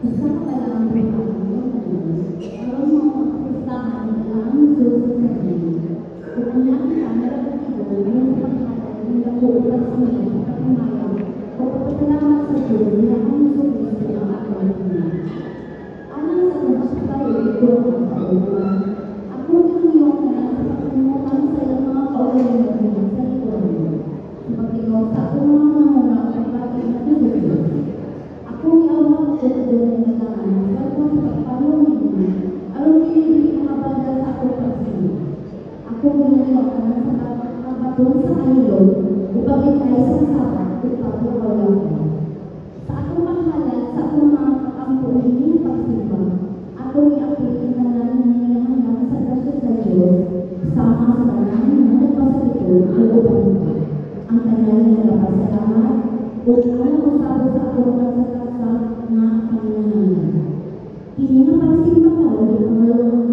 Isa ka pala ang pagkakas parang mga kapistahan na ang susunod sa inyo. Kung ang lahat ng camera at ito, yung pagkakatan ng nakuulat sa mga kapamayan o kapasalamat sa Diyos na ang susunod ng aking ina. Alang sa nagsasayo, ito ang kauulan. Ako ang iyong nasa pagkamutan sa iyong mga kauulan na sa ito. Pagkakaw sa akong mga namuna at pagkakit na ito. Akong iawag ko sa doon na nalaan sa akong pagpapalong niya. Aron pinili ang abanda sa akong pagsin. Akong ginagawa sa kabatong sa ayilog upang itay sa sabat upang iawag ko. Sa akong paghalan sa akong mga kakampunin pagsimba, akong iapilin na namin hanggang sa grasya sa Diyos sama sa tanan na nagpasalito ang upang ito. Ang tanan na nagpasalamat o ang usabo sa akong nagsasasa na panginangan. Kini nga pagsimba karon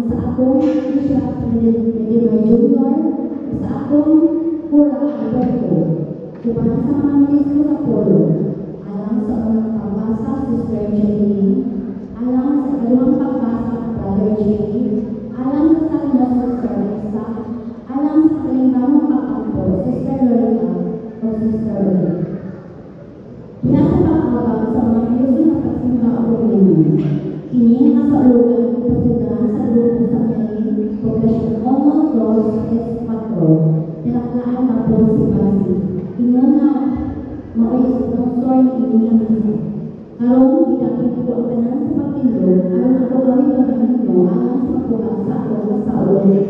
sa akong Bishop Medemay Jr. sa akong Pura Alberto upang sa mga ministro sa Polo alang sa unang pagbasa Sister Jenny, alang sa ikalawang pagbasa Brother Jerry, alang sa salmo Sister Lisa, alang sa kalingkamang pakampo Sister Loretta o Sister Loretta. Pinasa pag-awag sa mga ministro na pagsimba ako ngayon. Kini ang kasaulugan ng pasindahan sa grupo sa Mayin, Poblasyon Omong Cross, S4, nilaklaan na po si Basi. Ingon na maoy sponsor ini ang isa. Karon ginapit ko ang tanan sa pagtindog aron ako gawin ang kanino alang sa pagkuha sa akong kasaulugan.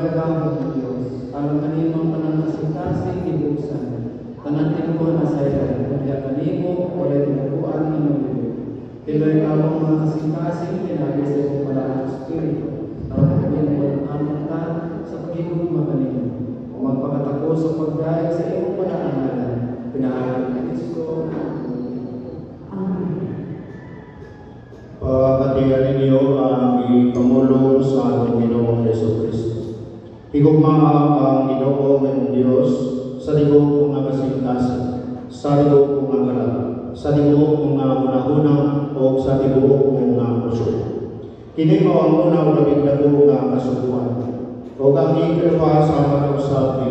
pagkakawang ng Diyos, alam kanimang panangasintasing ibusan, tanatin ko na sa iyo, kaya kanimo, wala tinukuan ng mga Tiloy kamong mga kasintasing pinagi sa iyong palaan Espiritu, ang pagkakawang amutan sa pagkikuma kanino, o magpakatako sa pagdahil sa iyong palaan pinahagin ng Kristo. Pagkatiyan ninyo ang ikamulong sa ating Ginoong Jesucristo. Higugmaa ang Ginoong ng Diyos sa ligog mga kasintasan, sa ligog mga kalag, sa ligog mga hunahuna o sa ligog mga puso. Kini mo ang unang labing dako nga kasubuan. O ang ikalawa sa makausap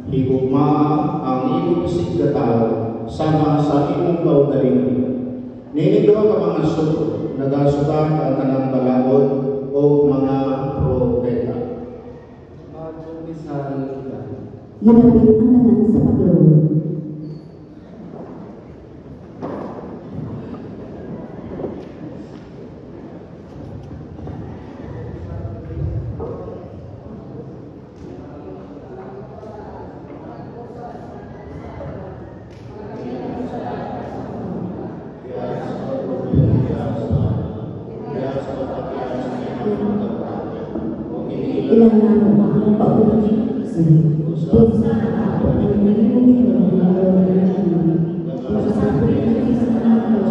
higugmaa ang imong sigkataw sama sa imong kaugalingon. Ninigdo ka mga suko, nagasukan ang kanang balaod o mga propeta. Ginapit ang tanan sa pagluhod. Ilang araw na ang paulit sa Diyos na ako ay nililingin ng mga masasabi ng isang mga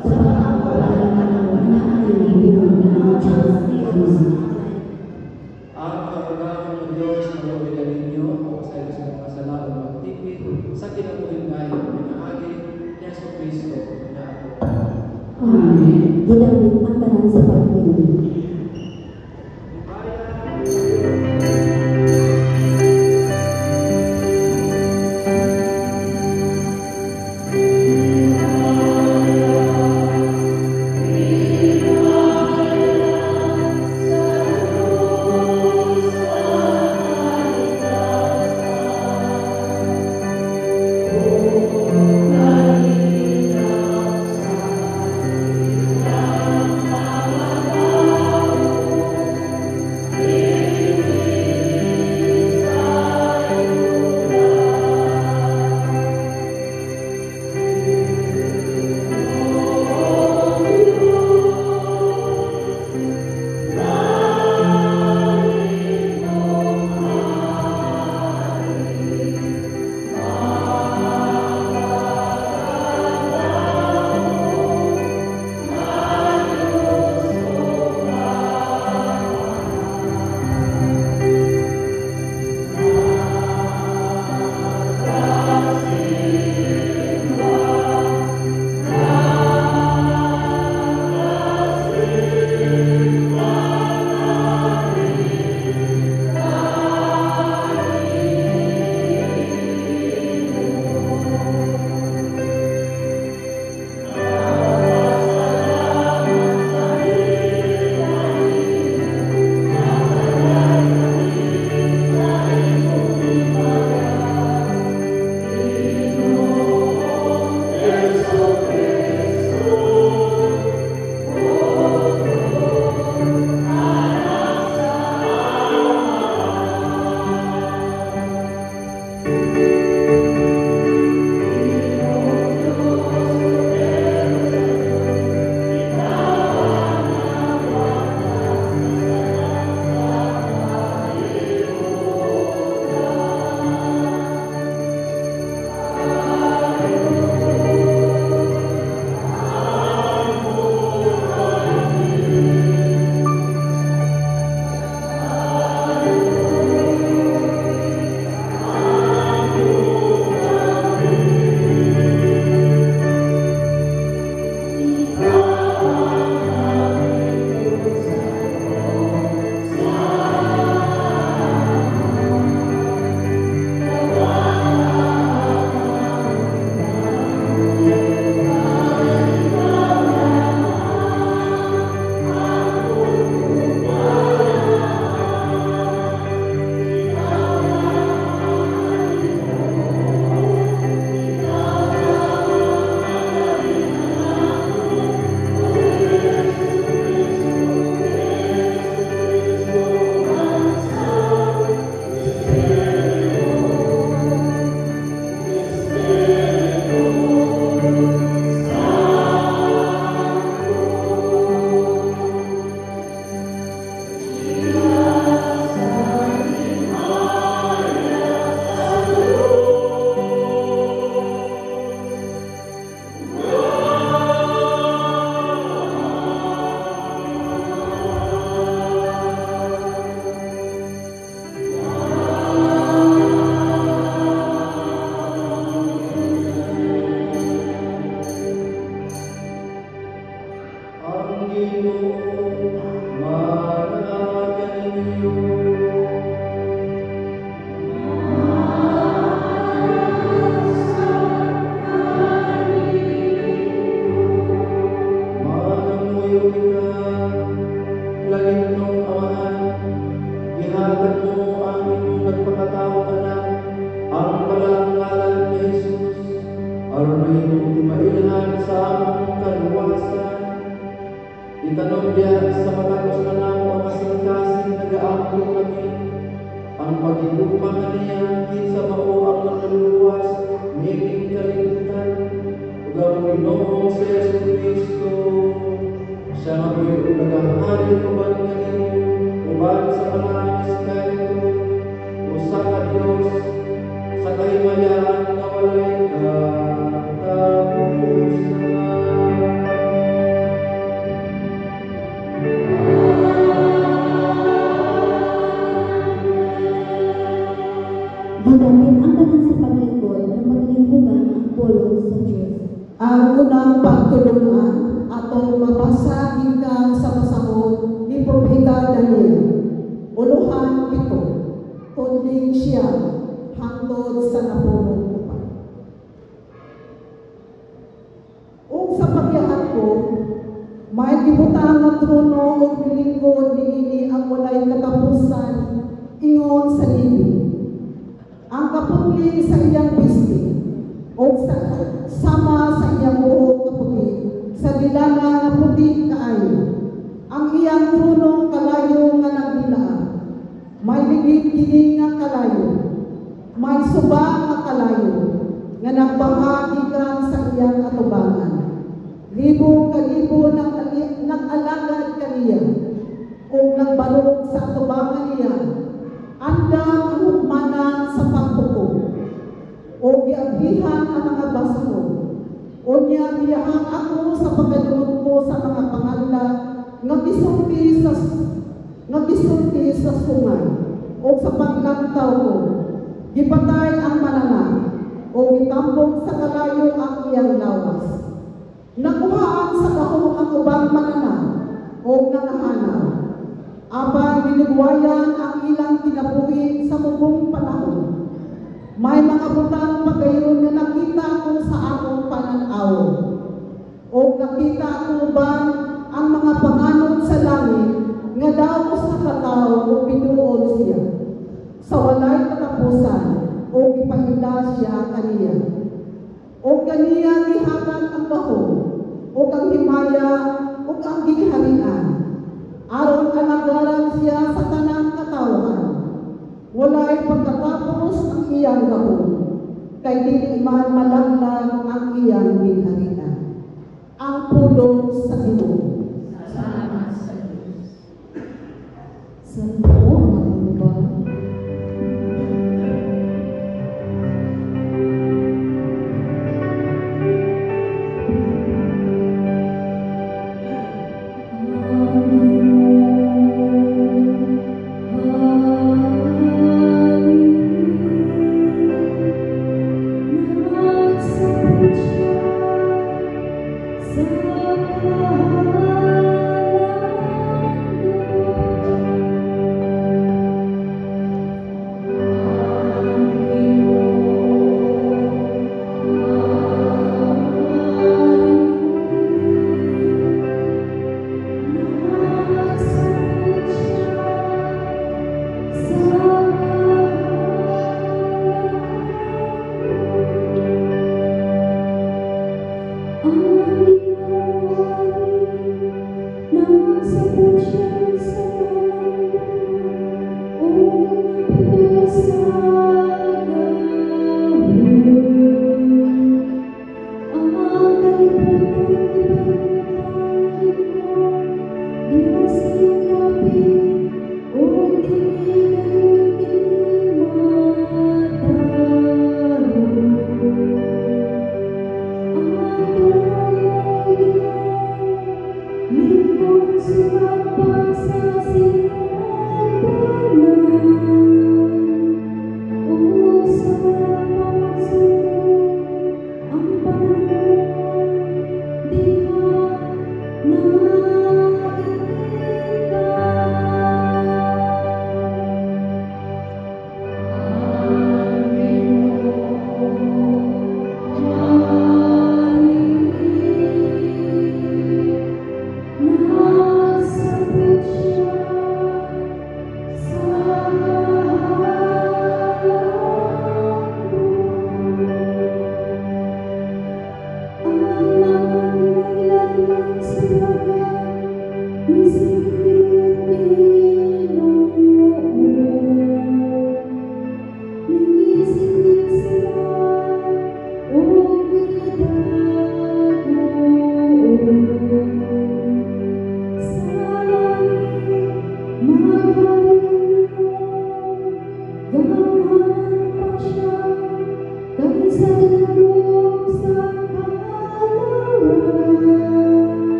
sa pagkakawalan ng mga nililingin ng Diyos. Ang kapagaman ng Diyos na mawilan ninyo sa isang kasalanan magtipid sa kinabuhin ngayon pinahagi ni Yesu Cristo na ako. Amen. Ginapit ang tanan sa pagluhod. Amen. Itanong diya sa matapos na namo ang masingkasing nagaampo kami. Ang pagigugma niya kinsa mao ang naluluwas, miging kalibutan. Ug ang Panginoong sa Yesu Kristo, siya nga po'y nagahari uban kanimo, uban sa mga Espiritu, usa ka Dios, sa kahimayan nga walay katapusan. Gagawin ang tanan sa paglingkod ng maglingkugan ang pulong sa Diyos. Ang unang pagtulungan atong mabasa gikan sa pasahod ni Propeta Daniel. Uluhan 7, kunding siya hangtod sa napulong upan. Ug sa pagyahat ko, may gibutang nga trono ug bilingkod niini ang walay katapusan ingon sa libing. Ang kaputli sa iyang bistig o sama sa iyang buhok na puti, sa dilanga na puti kaayo. Ang iyang trono kalayo nga nagdilaan, may ligid kini nga kalayo, may suba nga kalayo, nga nagbahagigan sa iyang atubangan. Libo kalibo nag-alagad kaniya, o nagbalog sa atubangan niya, andang ang hukmanan sa pagpupog, o giabihan ang mga basaho, o niya biyahang ako sa pagkalunod ko sa mga pangalan, nga gisulti sa sungay, o sa paglantaw ko, gipatay ang mananang, o gitambok sa kalayo ang iyang lawas. Nakuhaan sa kahong ang ubang mananang, o nangahanaw, abang binugwayan ang ilang kinabuhi sa mubong panahon. May mga butang pagayon na nakita ko sa akong pananaw. O nakita ko ba ang mga panganod sa langit nga daw sa katao o binuol siya. Sa walay katapusan o ipahila siya kaniya. O kaniya gihatag ang kahon o ang himaya o ang gigharian. Aron alagaran siya sa tanang katawan. Walay pagkatapos ang iyang gahon, kay dili man malaglag ang iyang ginharian. Ang pulong sa Ginoo. Salamat sa Diyos. Sa Ginoo ang matubag. Sa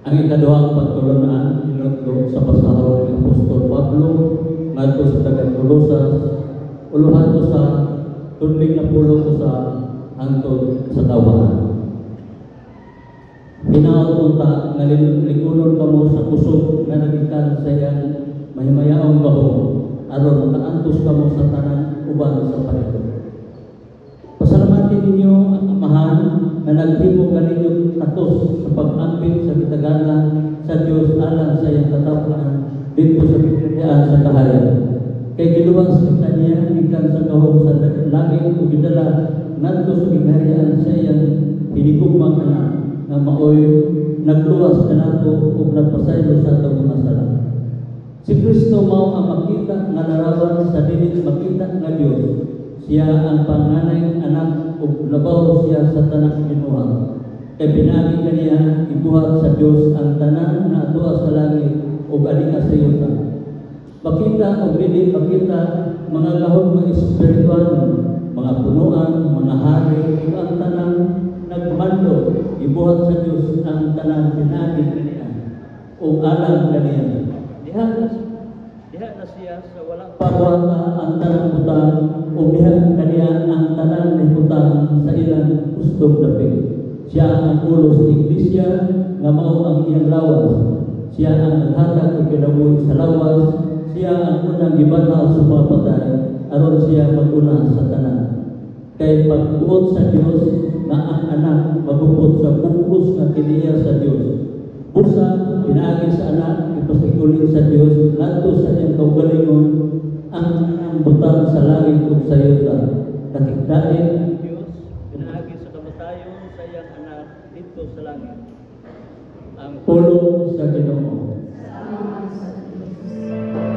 Ang ikaduhang pagtulunan inutlo sa pasahod ng Apostol Pablo ngadto sa taga Colosas uluhan ko sa tunling na pulo ko sa hangtod sa tawanan. Hinaot unta nga likunon kamo sa kusog nga nagikan sa iyang mahimayaong gahom aron makaantos kamo sa tanan uban sa Panginoon. Pasalamatin ninyo ang Amahan na naghimo kaninyo atos sa pag-amping sa kitagalan sa Dios alang sa iyang katapuan dito sa Biblia sa kahayan. Kay giluwas kita niya ikan sa gahom sa langit ug gidala ngadto sa gingharian sa iyang hinigugmang anak nga maoy nagluwas kanato ug nagpasaylo sa atong mga sala. Si Kristo mao ang makita nga narawan sa dili makita nga Dios. Siya ang panganay anak ug labaw siya sa tanang ginuha. Kay pinagi kaniya ibuhat sa Dios ang tanan na atoa sa langit ug adika sa yuta. Makita ug dili makita mga gahom nga espiritual, mga punuan, mga hari ug ang tanang nagmando ibuhat sa Dios ang tanan pinagi kaniya ug alang kaniya. Diha na siya sa walang pagwata ang tanang butang ug diha kaniya ang tanan ni butang sa ilang ustog dapit. Siya ang ulo sa iglesia nga mao ang iyang lawas. Siya ang naghatag og kinabuhi sa lawas. Siya ang unang gibanaw sa mga patay aron siya maguna sa tanan. Kay pagbuot sa Dios nga ang anak magupot sa bukos nga kiniya sa Dios. Busa pinaagi sa anak ipasiguling sa Dios ngadto sa iyang kaugalingon ang butang sa langit ug sa yuta. Nakigdain ang Dios pinaagi sa kamatayon sa iyang anak dito sa langit. Ang pulong sa Ginoo.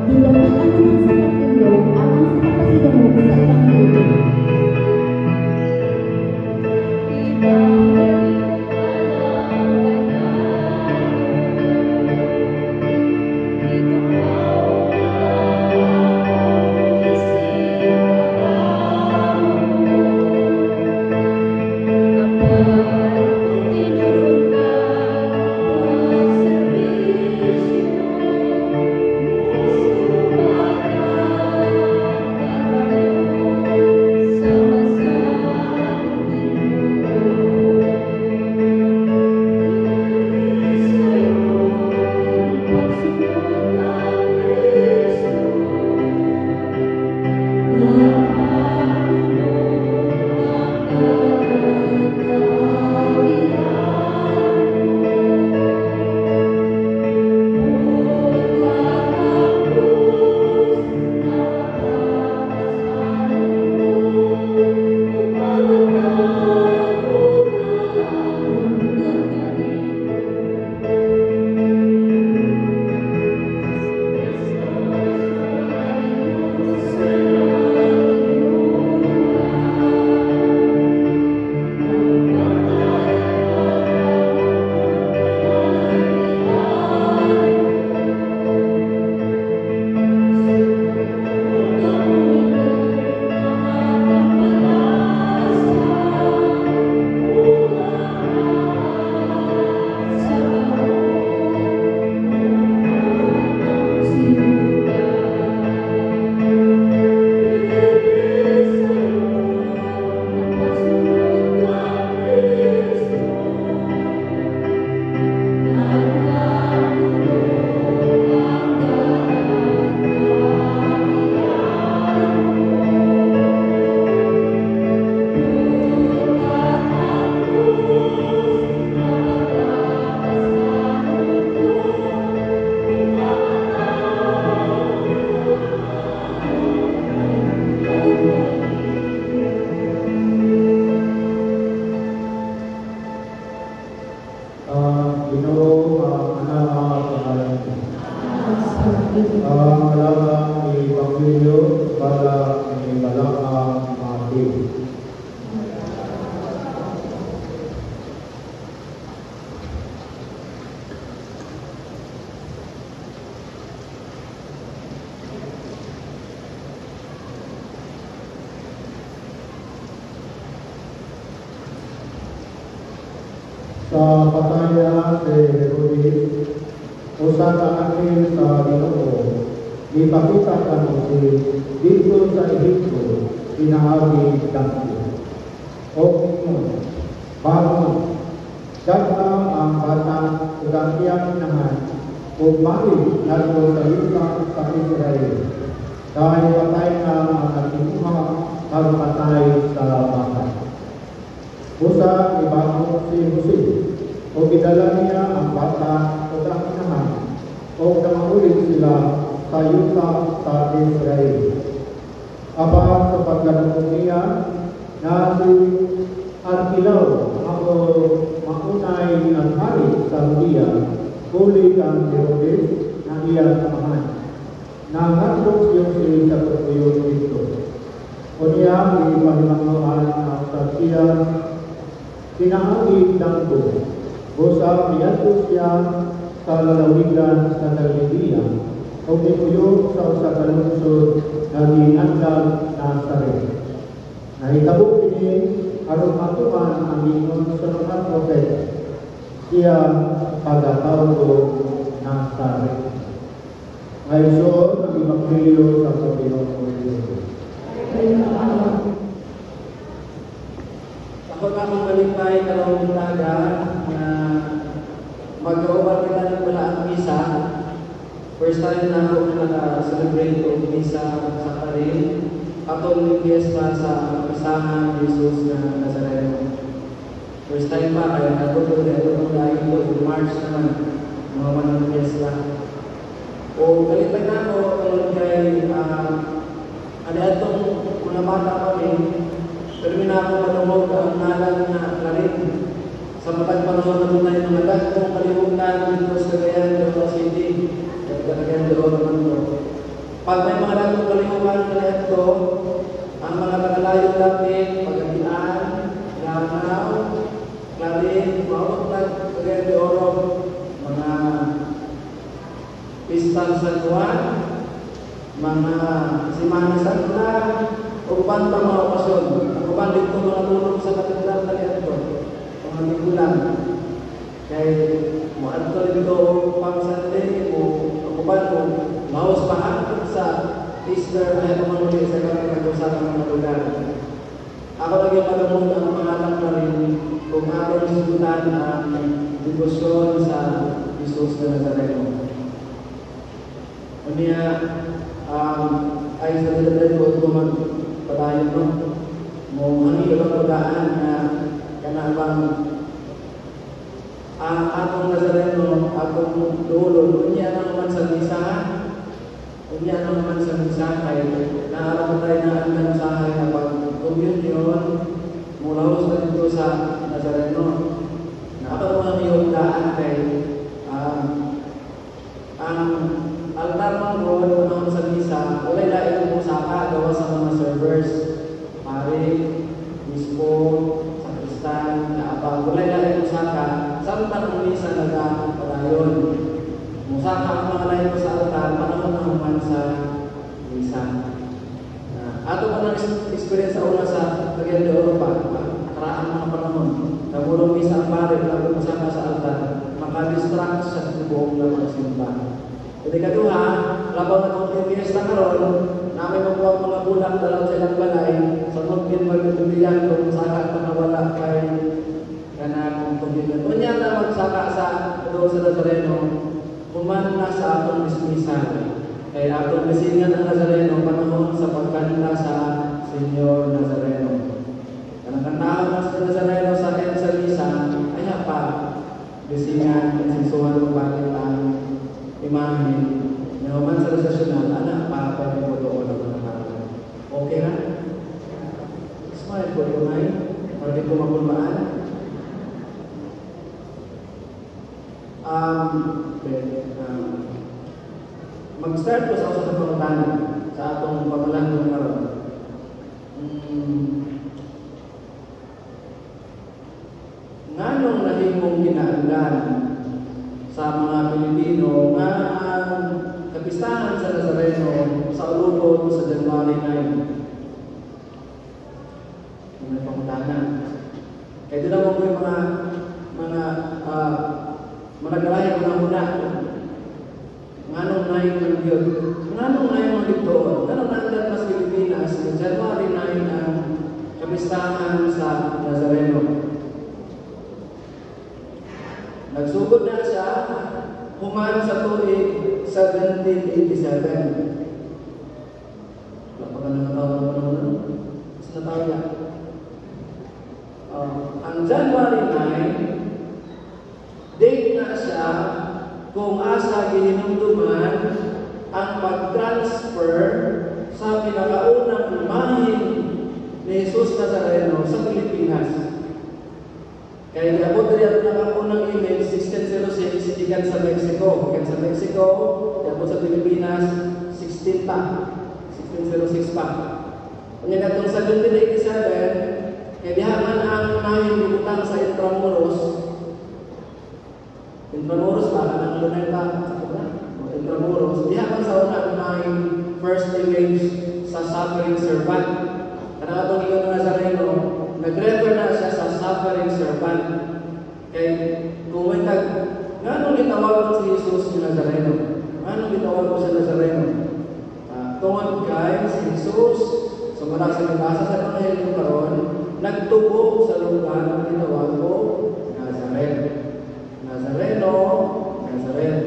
Dilapit ang naman sa pag-ilog alang sa kapasidamog sa Ebanghelyo. Pangalaman ni Pangilyo para ni Malaang Mati. Sa pataya kay Herodes, usa ka akin sa Ginoo, ipakita kamo si dito sa Ehipto, pinaagi dako. O ingon, bangon, dagha ang bata ug iyang inahan, ug mali ngadto sa yuta sa Israel. Dahil patay na ang natimuha, kag patay sa bata. Usa ibangon si Jose, o gidala niya ang bata o ang inahan, o namaulit sila sa yuta sa Israel. Aba sa pagganong niya, na si Arkilaw ako maunay ang hari sa Judea, huli ang Herodes na iyang amahan. Nangatok yung sa pagpuyon dito. O niya, ipahimangnuhan ang Tarsiya, pinaagi danggo, busa miyatos siya sa lalawigan sa Galilea, o ipuyog sa usa ka lungsod na ginandang Nazaret. Nahitabo kini aron matuman ang ingon sa mga propet, siya pagatawag Nazaret. Ngayon, ang Ebanghelyo sa Panginoon Hesus. Ako namang malipay kalawang taga na mag-over kita ng wala ang misa. First time na ako naka-celebrate o misa sa Karin. Atong fiesta sa kasahan ni Jesus na Nazareno. First time pa, kaya natutuloy ito dahil ito, March naman, mga manang fiesta. O kalitan na ako, kay ano itong mga bata kami, termina ako manungog ang ngalan na Karin. Sa matag panahon na tunay ng agat, kung kalimutan dito sa Cagayan de Oro City, Cagayan de Oro naman ito. Pag may mga latong kalimutan na ito, ang mga nakalayong lapit, Pagadian, Langaw, Clarin, Mautag, Cagayan de Oro, mga Pistal San Juan, mga Simana Santa, o pantang mga okasyon. Ako ba dito mga tulong sa katedral na ito? Mga ligulan. Kaya maadto dito pang Sunday o ako ba ito? Maos pahatid sa Easter ay pamamuli sa kami nag-usapan ng mga lugar. Ako naging malamod ang pangalan na rin kung aron isutan ang debosyon sa Jesus na Nazareno. Kanya ay sa nilagay ko ito magpatayo no. Ang ilang pagdaan na kanabang ang atong Nazareno, atong dulo, niya naman sa misahan. Unya naman sa mensahe, naaraw tayo na ang mensahe na pag-communion mula sa dito sa Nazareno. Nakapag mga iyong kay ang altar ng Lord naman sa misa, wala laing musaka gawa sa mga servers, pare, mispo, sakristan, kaabang, wala laing musaka, samtang ang misa nagpadayon. Musaka ang mga lain sa altar, panahon na naman sa misa. Ato pa ng experience sa una sa Cagayan de Oro pa, nakaraan mga panahon. Nagulong misa ang pare, lago musaka sa altar, makadistract sa buong ng mga simba. Jadi kedua, labang na fiesta karon, namin mabuang mga budak dalam sa ilang balay, sa mungkin magtutulian kung saka nakawala kay kanang pagbilan. Kunya na magsaka sa doon sa Nazareno, kuman na sa atong dismisan. Kaya atong bisingan ang Nazareno panahon sa pagkanta sa Senyor Nazareno. Kanang-kantaan na sa Nazareno sa misa, ay pa, bisingan ang sisuhan ng bakit ang imahin, naman sa resasyonal, anak pa mo doon ang mga tao. Okay na? Smile po yung ay, para di ko makulmaan. Mag-start ko sa usa sa pangutana sa atong paglalangkon karon. Nganong nahimong kinahanglan sa mga Pilipino nga ang kapistahan sa Nazareno sa ulupod sa January 9? Mga pangutana. Kaya doon ako yung mga managalahin mga muna. Nganong nahimong ng Diyos? Nganong nahimong dito? Nganong naandan mas Pilipinas sa January 9 ang kapistahan sa Nazareno? Nagsugod na siya human sa tuig 1787. Wala pa ka nang tawag na naman. Mas natawag yan. Ang January 9, date na siya kung asa gihinumduman ang pag-transfer sa pinakaunang imahin ni Jesus Nazareno sa Pilipinas. Kaya iabot rin ang unang email, 1606, ikan sa Mexico. Ikan sa Mexico, iabot sa Pilipinas, 16 pa. 1606 pa. Kung yan itong 1787, kaya dihaman ang unahin libutan sa Intramuros. Intramuros pa, anong lunay pa? Intramuros. Dihaman sa unahin first image sa suffering servant. Karena itong iyon na Nazareno, nag-refer na siya sa suffering servant. Kaya kung may nganong gitawag mo si Jesus ni Nazareno? Nganong gitawag mo si Nazareno? Tungod kay si Jesus, so marang sa nabasa sa Ebanghelyo karon, nagtubo sa lugar ng gitawag ko Nazaret. Nazareno, Nazaret.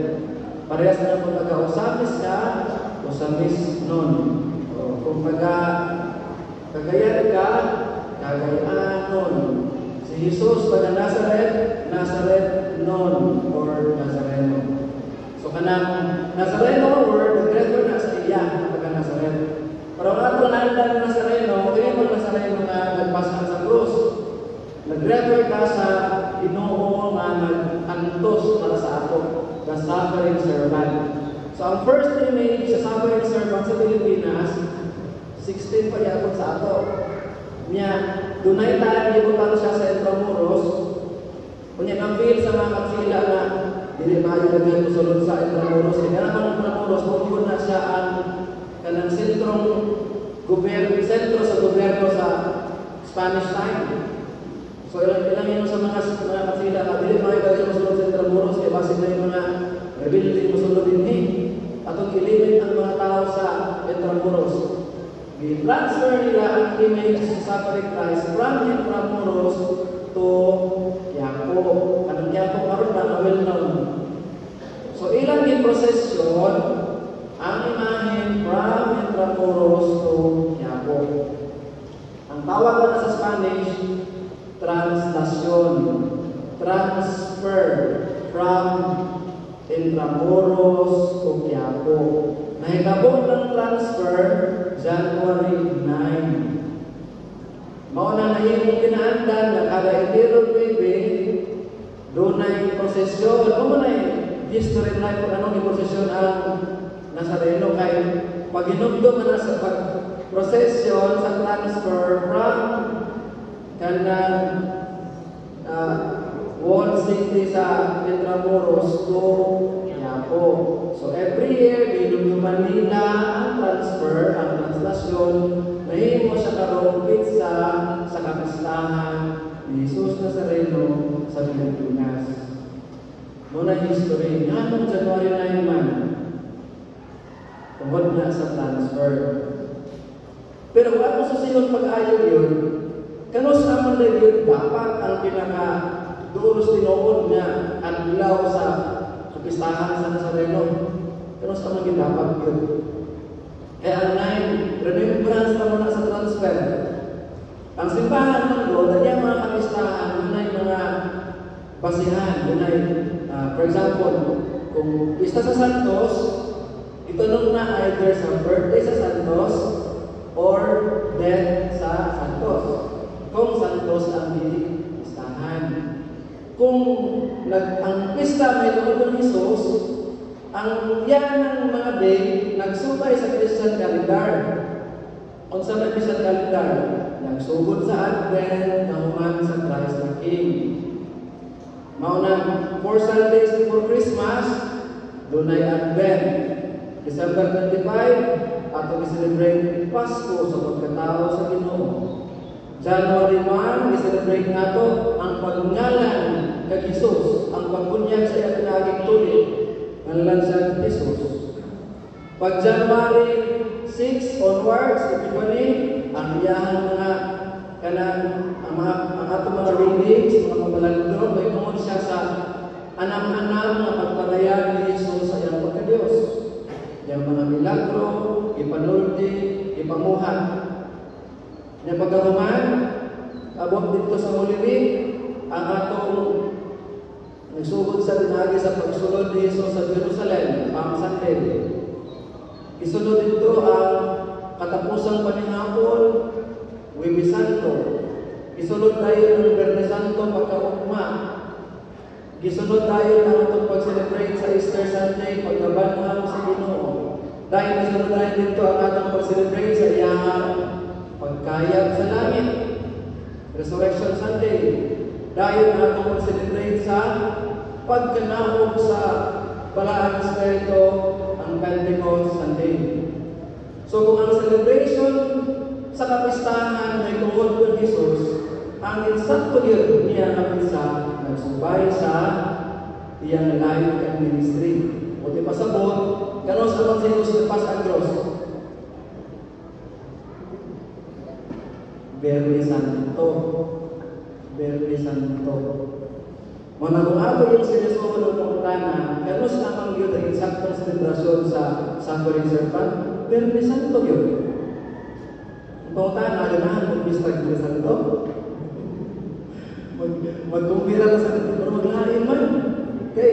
Parehas na kung nag-ausamis ka, usamis nun. Kung kagayat ka, kagayaan si Jesus pada Nazaret, Nazaret non or Nazareno. So kanang Nazareno word nagrefer na sa iya taga Nazaret. Pero ang ato naandan Nazareno, kaya mo Nazareno nga nagpasan sa krus. Nagrefer ka sa Ginoo nga nag-antos para sa ato, the suffering servant. So ang first image sa suffering servant sa Pilipinas, 16 pa yapon sa ato. Nya, dunay tayo libutan siya sa Intramuros. Kunya ang-feel sa mga katsila na dili maayo na dito sulod sa Intramuros. Kaya naman ang Intramuros, kung na siya ang kanang sentrong sentro sa gobyerno sa Spanish time. So ilang yun sa mga katsila na dili maayo na dito sulod sa Intramuros. Kaya base na yung mga rebelde mo sulod din atong ilimit ang mga tao sa Intramuros. I-transfer nila ang image sa suffering Christ from Intramuros to Yapo. Anong Yapo karon ba? Well known. So ilang i-prosesyon ang imahen from Intramuros to Yapo. Ang tawag na sa Spanish, translasyon. Transfer from Intramuros to Yapo. Nahitabo ng transfer January 9. Mauna na yung kinaandan na kada itirong baby, doon na yung prosesyon. Kung na yung history na kung anong yung prosesyon ang Nazareno kay pag-inugdo na sa prosesyon sa transfer from kanang Wall City sa Intramuros to Yapo. So every year, binuluman nila ang transfer, ang translasyon, nahimo siya karong pizza sa kapistahan ni Jesus Nazareno sa Pilipinas. Muna history, nganong January 9 man, tungkol na sa transfer. Pero wala ko susunod pag-ayaw yun, kanos naman na yun, dapat ang pinaka-dulos tinoon niya ang ilaw sa kapistahan sa Nazareno. Pero sa mga dapat yun. Kaya ang 9, remembrance na muna sa transfer. Ang simbahan ng Lord, at yung mga kapistahan, yun ay mga basihan. Yun ay, for example, kung pista sa Santos, itanong na either sa birthday sa Santos or death sa Santos. Kung Santos ang pistahan. Kung ang pista may tungkol ng Jesus, ang yan ng mga day, nagsubay sa Christian calendar. Kung sa may Christian calendar, nagsugod sa Advent, nahuman sa Christ the King. Mauna, 4 Sundays before Christmas, doon ay Advent. December 25, ato i-celebrate Pasko sa pagkatao sa Ginoo. January 1, i-celebrate nato ang pagngalan kay Jesus, ang pagbunyag sa iyang pinaging tuloy. Ngalan sa Jesus. Pag January 6 onwards, Epiphany, ang iyang mga ang atong mga readings, mga pamalandro, may tungod siya sa anam-anam na pagpalaya ni Jesus sa iyang pagka-Diyos. Yung mga milagro, ipanulti, ipamuhat. Yung pagkahuman, abot dito sa Holy Week, ang atong nagsugod sa dinagi sa pagsulod ni Jesus sa Jerusalem, Palm Sunday. Isunod dito ang katapusang paninapon, Huwebes Santo. Isunod tayo ng Biyernes Santo, pagkaugma. Isunod tayo ng atong pag-celebrate sa Easter Sunday, pagkabanhaw sa Ginoo. Dahil isunod tayo dito ang atong pag-celebrate sa iyang pagkayag sa langit, Resurrection Sunday. Dahil atong pag-celebrate sa pagkanahog sa Balaang Espiritu, ang Pentecost Sunday. So kung ang celebration sa kapistahan ay tungkol kay Jesus, ang insakto niya kapisa nagsubay sa iyang life and ministry. O di pasabot, ganon sa mga Jesus pas agros. Biyernes Santo. Biyernes Santo. Manang-ato yung sinusunod ng pangutana, ganos namang yun ang insaktong selebrasyon sa Suffering Serpent, Biyernes Santo yun. Ang pangutana, alimahan kung Mr. Biyernes Santo. Magkumpira na sa pero maglain man. Kaya,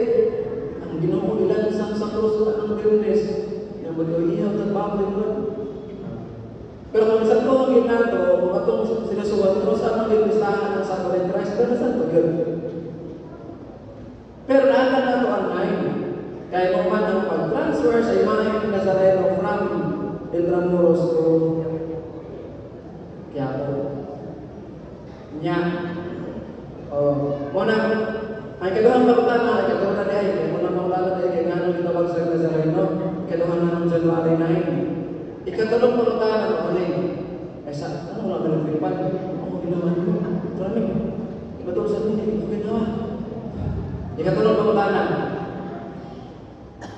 ang Ginoo ilan sa krus ng Biyernes, yung mag-iihaw ng babling man. Pero kung sa ito ang ginato, kung itong sinusuwan, kung saan ang listahan ng Suffering Christ, Biyernes Santo yun. Pero naala na ito ang nine. Kaya kung man ang pag-transfer sa imahe Nazareno from Intramuros to Quiapo. Nya. Muna, ay kaduhang pagkutana, ay kaduhang na diay, kaya muna pagkutana diay, kaya nga nang itawag sa Nazareno, kaduhang na ng January 9. Ikatulong pagkutana, ano ay sa, ano lang ng Pilipan? Ako ginawa nyo. Marami. Ibato sa hindi, ako ginawa. Ikatulong pagkutana.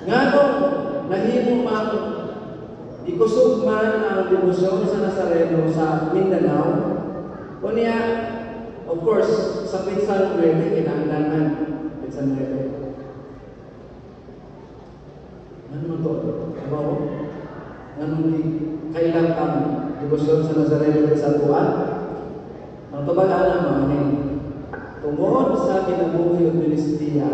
Nga nung nahimong mga ikusog man ang debosyon sa Nazareno sa Mindanao, o niya, of course, sa Pinsan Nueve, kinahanglanan. Pinsan Nueve. Ano mo ito? Abaw? Ano ni kailang ang debosyon sa Nazareno sa Tuan? Ang tabagaan naman, tungod sa kinabuhi o Pilistia,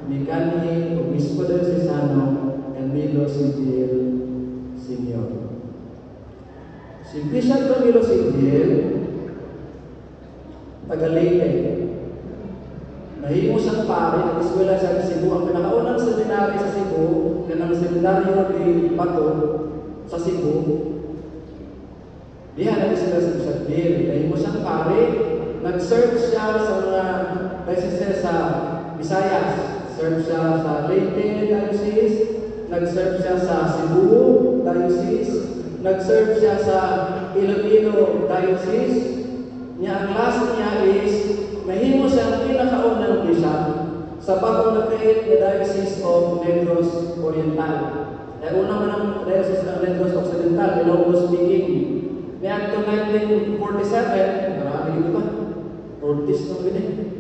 ni Kanhi, Obispo del Sisano, Camilo Sigil, Senior. Si Bishop Camilo Sigil, Tagalite, nahimo siyang pari ng eskwela sa Cebu. Ang pinakaunang seminary sa Cebu, ng seminaryo ni Pato sa Cebu, diyan na sila sa Bishop Bill. Nahimo siyang pari, nag-serve siya sa mga diocese sa Visayas. Serve siya sa Leyte Diocese, nag-serve siya sa Cebu Diocese, nag-serve siya sa Iloilo Diocese. Ang last niya is, mahimo siyang pinakaunang bishop sa bagong na-create na Diocese of Negros Oriental. Kaya una man ang Diocese ng Negros Occidental, Ilocos speaking. Kaya ito 1947, marami dito ba? 40s nung binig.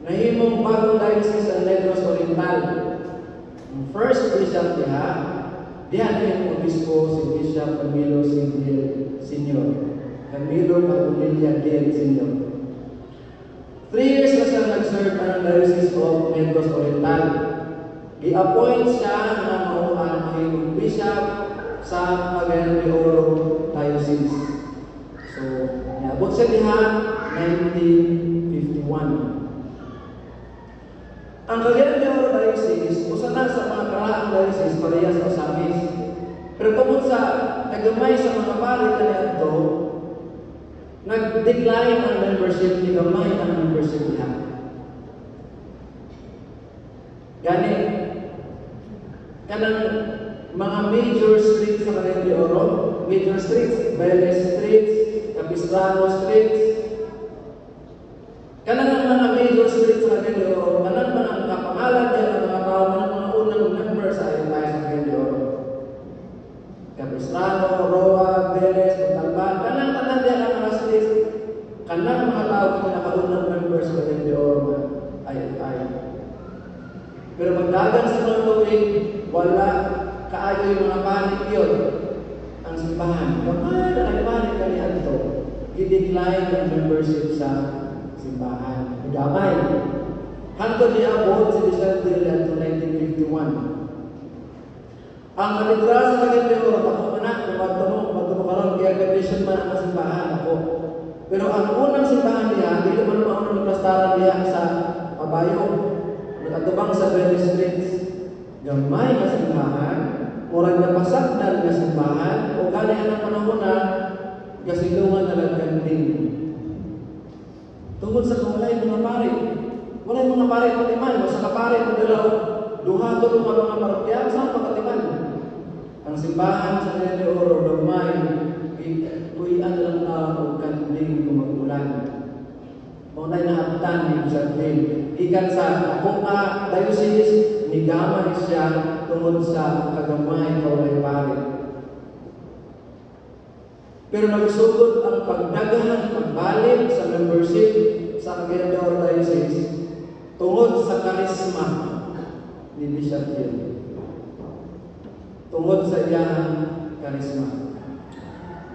Nahimong bagong diocese ang Negros Oriental. Ang first bishop niya, diyan yung obispo si Bishop Camilo Sigil Senior. Camilo Capulilla Gil Senior. 3 years na siya nag-serve ang Diocese of Negros Oriental. I-appoint siya na ang bishop sa Cagayan de Oro Diocese. So, niabot siya diha 1951. Ang Cagayan de Oro Diocese, usa na sa mga karaang diocese, parehas sa Osamis. Pero tungkol sa kagamay sa mga pari kanito, nag-decline ang membership, gamay ang membership niya. Gani, kanang mga major streets sa Cagayan de Oro, major streets, Vélez Streets, Capistrano Streets, kanang mga major streets sa Cagayan de Oro, kanang mga kapangalan niya ng mga tao ng mga unang member sa ayon tayo sa Cagayan de Oro. Capistrano, Roa, Vélez, Montalban, kanang tanan niya ng mga streets, kanang mga tao ng nakaunang member sa Cagayan de Oro ayon. Pero magdagan sa mga tuwing, wala kaayo yung mga panik yun. Ang simbahan, kapag nag-panik ka niya ito, i-decline ang membership sa simbahan. Gamay. Hanto niya abot si December 1951. Ang katedral sa Cagayan de Oro, ako manak, magtumo karon kaya condition man ang simbahan ako. Pero ang unang simbahan niya, hindi man maunang nagplastaran niya sa Pabayo. Nagkatubang sa Vélez Streets. Gamay na simbahan, murag na pasakdan na simbahan, o gali ang panahon na gasilungan na nagkanding. Tungkol sa walay mga pare, walay mga pare patiman, o sa kapare magdalaw, duha to mga parokya, saan pagkatiman? Ang simbahan sa Cagayan de Oro, gamay, tuyan lang tao o kanding kumagulan. Maunay na abtan ni Jardin. Ikan sa akong diocese, nigamay siya tungod sa kagamay kawalay pare. Pero nagsugod ang pagdagahan, pagbalik sa membership sa Cagayan de Oro Diocese tungod sa karisma ni Bishop Hill. Tungod sa iyang karisma.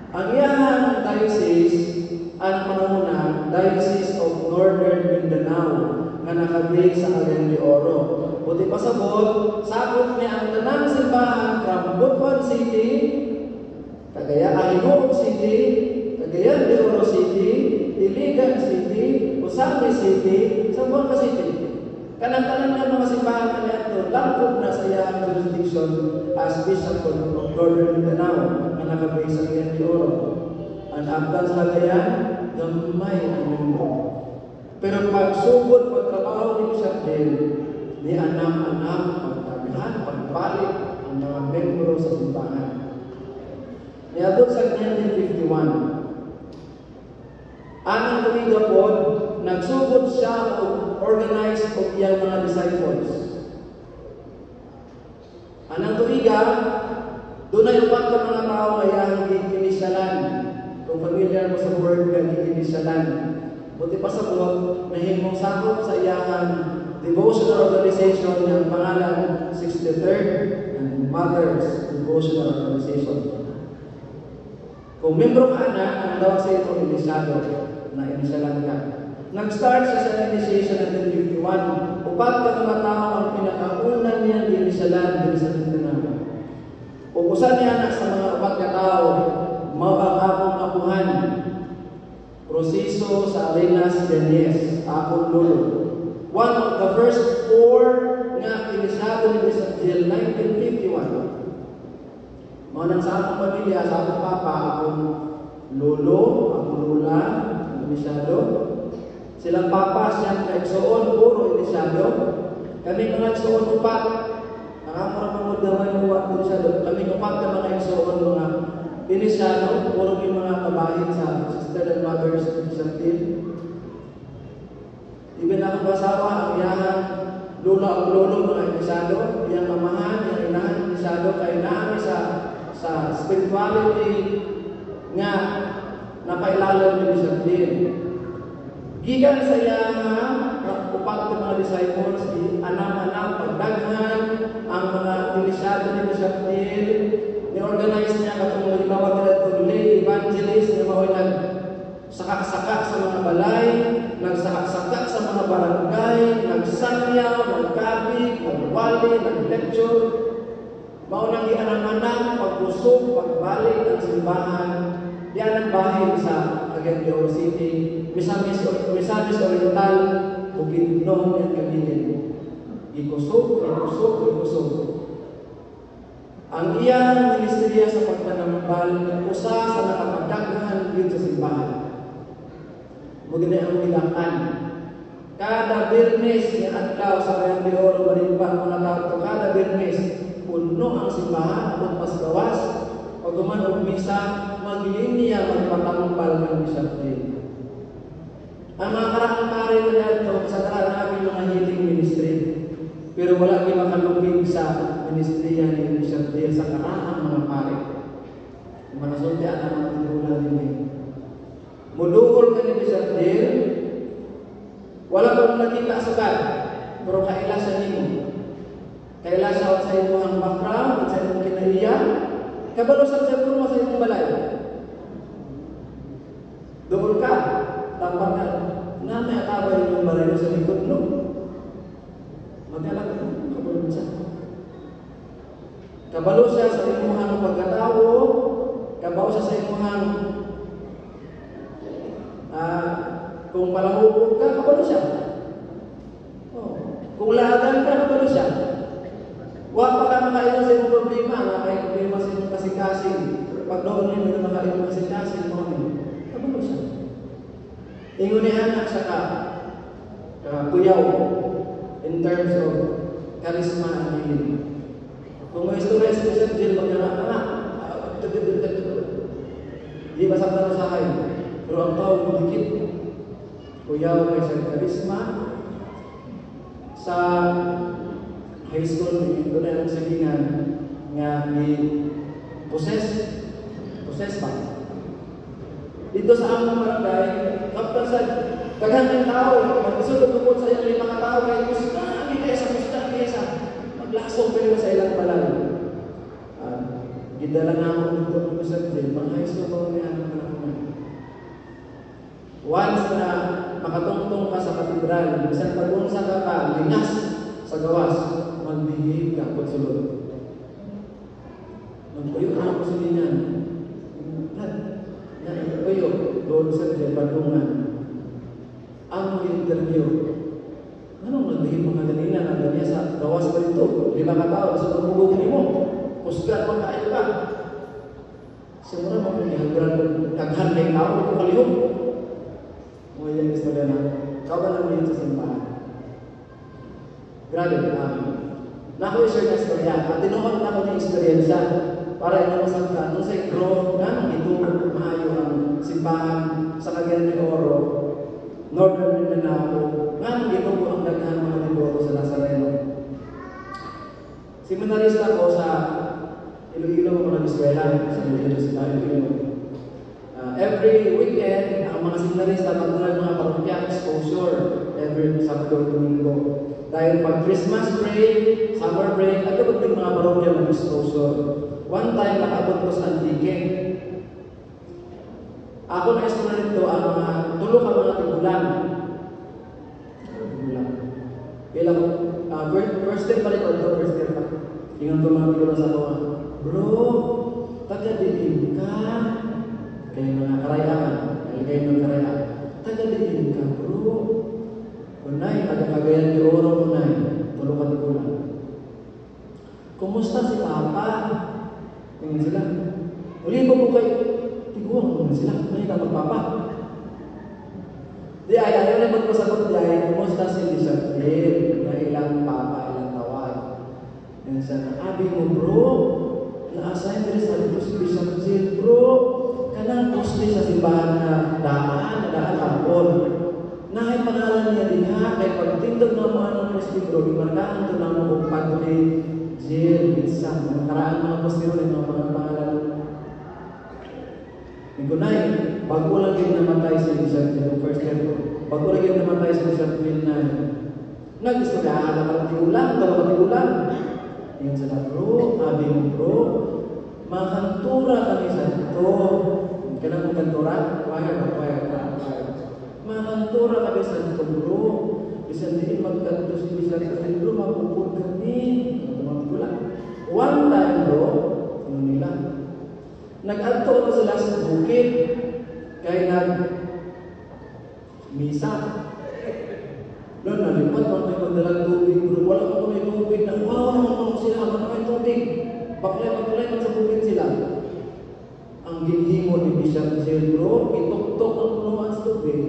Ang iyang diocese, ang panahuna, Diocese of Northern Mindanao, nga nakabig sa Cagayan de Oro. Buti pasabot, sakop niya ang tanang simbahan from Butuan City, Hinuog City, Cagayan de Oro City, Iligan City, Usami City, Zamboanga City. Kanang-kanang ng mga simbahan na ito, langkod na sa iyang jurisdiction as Bishop of Northern Mindanao, nga nakabig sa Cagayan de Oro. Ang abdan sa Cagayan, gamay ang mundo. Pero pagsugod, pagtrabaho ni Bishop Hill, ni anak-anak, pagtabihan, pagbalik ang mga membro sa simbahan. Niabot sa 1951, anong tumiga po, nagsugod siya o organize o iyang mga disciples. Anong tumiga, doon ay upat ng mga tao kaya inisyalan. Kung familiar mo sa word na inisyalan. Buti pa sa buhat, nahimong sakop sa iyang devotional organization ng pangalan 63rd and Mothers Devotional Organization. Kung membro ka na, ang tawag sa ito inisyado, na inisyalan ka. Nag-start sa initiation ng 1951, upat ka mga tao ang pinakaunan niya inisyalan din sa Mindanao. Upusan niya na sa mga upat ka tao, mabang akong apuhan, Proceso sa Arenas Denies, akong lolo. One of the first four nga inisyado ni Bishop Hill, 1951. Mga nang sa akong pamilya, sa akong papa, akong lolo, akong lula, inisyado. Silang papa, siyang kaigsoon, puro inisyado. Kami mga igsoon upat, nakakarapangod naman yung upat inisyado. Kami upat na mga igsoon, mga inisyado, puro yung mga kabahin sa Sister and Mothers Bishop Hill. Ibig na akong asawa, ang iyahang lula ang lolo mga inisyado, iyang mamahan, iyang inahan inisyado, kaya naami sa spirituality nga napailalam ni Bishop Hill. Gigan sa iyang upat ng mga disciples, anak-anak, pagdaghan, ang mga inisyado ni Bishop Hill, ni-organize niya katong ginawa nila ito lay evangelist na mahoy nagsakak-sakak sa mga balay, nagsakak-sakak sa mga barangay, nagsanyaw, nagkabig, nagwali, nag-lecture, maunang anak-anak, pagpusog, pagbalik ang simbahan, diyan ang bahin sa Cagayan de Oro City, Misamis Oriental, Bukidnon at Cavite. Ikusog. Ang iyang ministeriya sa pagpanambal, usa sa nakapagdaghan yun sa simbahan. Maganda ang ilakan. Kada Birnes ni adlaw sa Bayan de Oro, Balimbang, mga tao, kada Birnes, puno ang simbahan, abot pas gawas. Pag gumanog misa, maglinya magpatambal ng Bishop Dale. Ang mga karang pare na ito, sa karanabi mga healing ministry, pero wala kayo makalubig sa ministeriya ni Bishop Dale sa karang mga pare. Mga sundya ang mga tigulan din. Mudukol ka ni Bishop Dale, wala kang nakita sukat, pero kailasan nimo. Kailasan sa imo ang background, sa imong kinaiyan, kabalusan sa imo sa imong balay. Doon ka, tapang ka, na may atabay yung balay sa likod, no? Magkalak, kabalusan. Kabalusan sa imuhang pagkatawo, kabalusan sa imuhang kung palahubog ka, kabalo siya. Kung lahagan ka, kabalo siya. Huwag pa ka makailan sa iyong problema, may problema sa iyong kasing-kasing. Pag noon rin ito makailan kasing-kasing, kabalo siya. Ingunihan na siya ka, kuyaw, in terms of charisma and healing. Kung may istorya sa Bishop Jill, magkana-anak, di masaktan sa akin. Pero ang tao, dikit. Kuyaw may sa karisma. Sa high school, doon na ang salingan nga ni Poses pa. Dito sa among barangay, kapag sa daghang ng tao, mag-isulog tungkol sa iyong mga tao, kaya musta, maglasong pero sa ilang balay. Gidala na ako dito ng Bishop Dale, mga high school ko niya ang panahon. Once na makatungtong ka sa katedral, isang pag-unsa ka lingas sa gawas, magbihig ka pagsulod. Magpuyo ka ako sa linyan. Naipuyo, doon sa padungan. Ang interview. Anong nagbihig mga ganina na ganyan sa gawas pa dito? 5 katao sa pagmugong mo. Pusgat magkain ka. Siguro mo kung ihagran kaghanday tao, ito kalihog. Mga yung istorya na, kawan lang yun sa simbahan. Grabe, nako-share na istorya. At tinuod na ko ng istorya para inamasag ka, nung sa growth na, ito maayo ang simbahan sa Cagayan de Oro, Northern Mindanao, nga ito po ang daghan mga liboro sa Nazareno. Seminarista ko sa Iloilo ko nag-eskwela sa Universidad de Iloilo. Every weekend, ang mga seminarista magtunan mga parokya exposure every Sabado Domingo. Dahil pag Christmas break, summer break, at kapag mga parokya mag-exposure. One time, nakaabot ko sa Antique. Ako na-explore nito ang mga tulong ang mga tigulan. First year pa rin ito, first year pa. Tingnan ko mga tigulan sa mga, bro, taga-dilim ka. Kayo mga karayaan, kayo mga karayaan. Taga-dilim ka, bro. Unay, taga-Cagayan de Oro, unay. Tulong ka tigulan. Kumusta si Papa? Tingin sila. Uli ba po kayo? Tiguan mo sila. May ka magpapa. Di ay, ayaw na magpasagot di ay, kumusta si Bishop Dale? Na ilang papa, ilang tawag. Yan siya, abi mo bro, na-assign rin sa dito si Bishop Dale, bro. Kanang poste sa simbahan na daan hapon. Na ay pangalan niya din ha, kaya pagtindog ng mga ng poste bro, imarkaan ito na mo kung Padre Jill, Bitsan, makaraan mga poste rin ng mga pangalan. Gunay, bago lang yung namatay si Bishop Dale, first year ko. Bago lang yung namatay si Bishop Dale na nag-istoryahan na katigulan, katigulan. Yung sila, bro, abi mo bro, makantura kami sa ito. Kailan mong kantura? Makantura kami sa ito, bro. Bisan din magkanto si Bishop Dale, bro, mapupod kami. One time, bro, yun nila. Nag-adto ko sila sa bukid kaya nag-misa. Doon, nalipat man kayo magdalang tubig. Pero wala ko may tubig na, wow, naman sila, wala may tubig. Baklay man sa bukid sila. Ang ginhimo ni Bishop Zero, itok-tok ang punuan sa tubig.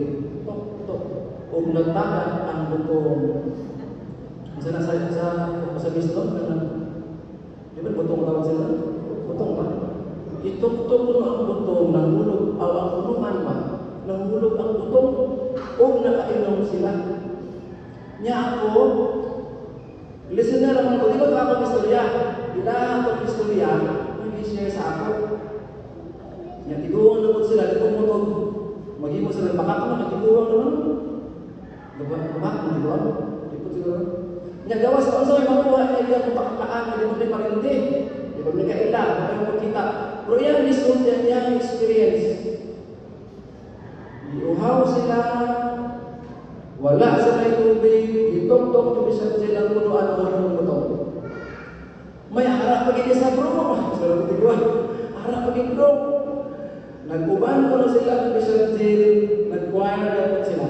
Tok-tok. O nagtakan ang butong. Isa na sa bislog, di ba butong tawag sila? Butong ba? Itok-tok mo ang butong, nahulog ang punuan ba? Nahulog ang butong o nakainom sila. Nya ako, listener naman ko, di ba ako istorya? Ila ako istorya, mag-i-share sa ako. Nya tiguan naman sila, di mo mag-i mo sila, baka ko nakatiguan naman. Baka mo tiguan? Di po siguro. Nya gawas ko sa may makuha, hindi ako pakaklaan, hindi mo may parinti. Di ba may kaila, hindi mo makita. Pero yan, lisod yan experience. Iuhaw sila, wala sa may tubig, itok-tok, tubisan sila punuan mo yung butong. May harap pagiging sa bro, sa tiguan, harap pagiging bro. Nag-uban ko na sila, tubisan sila, nag-choir na dapat sila.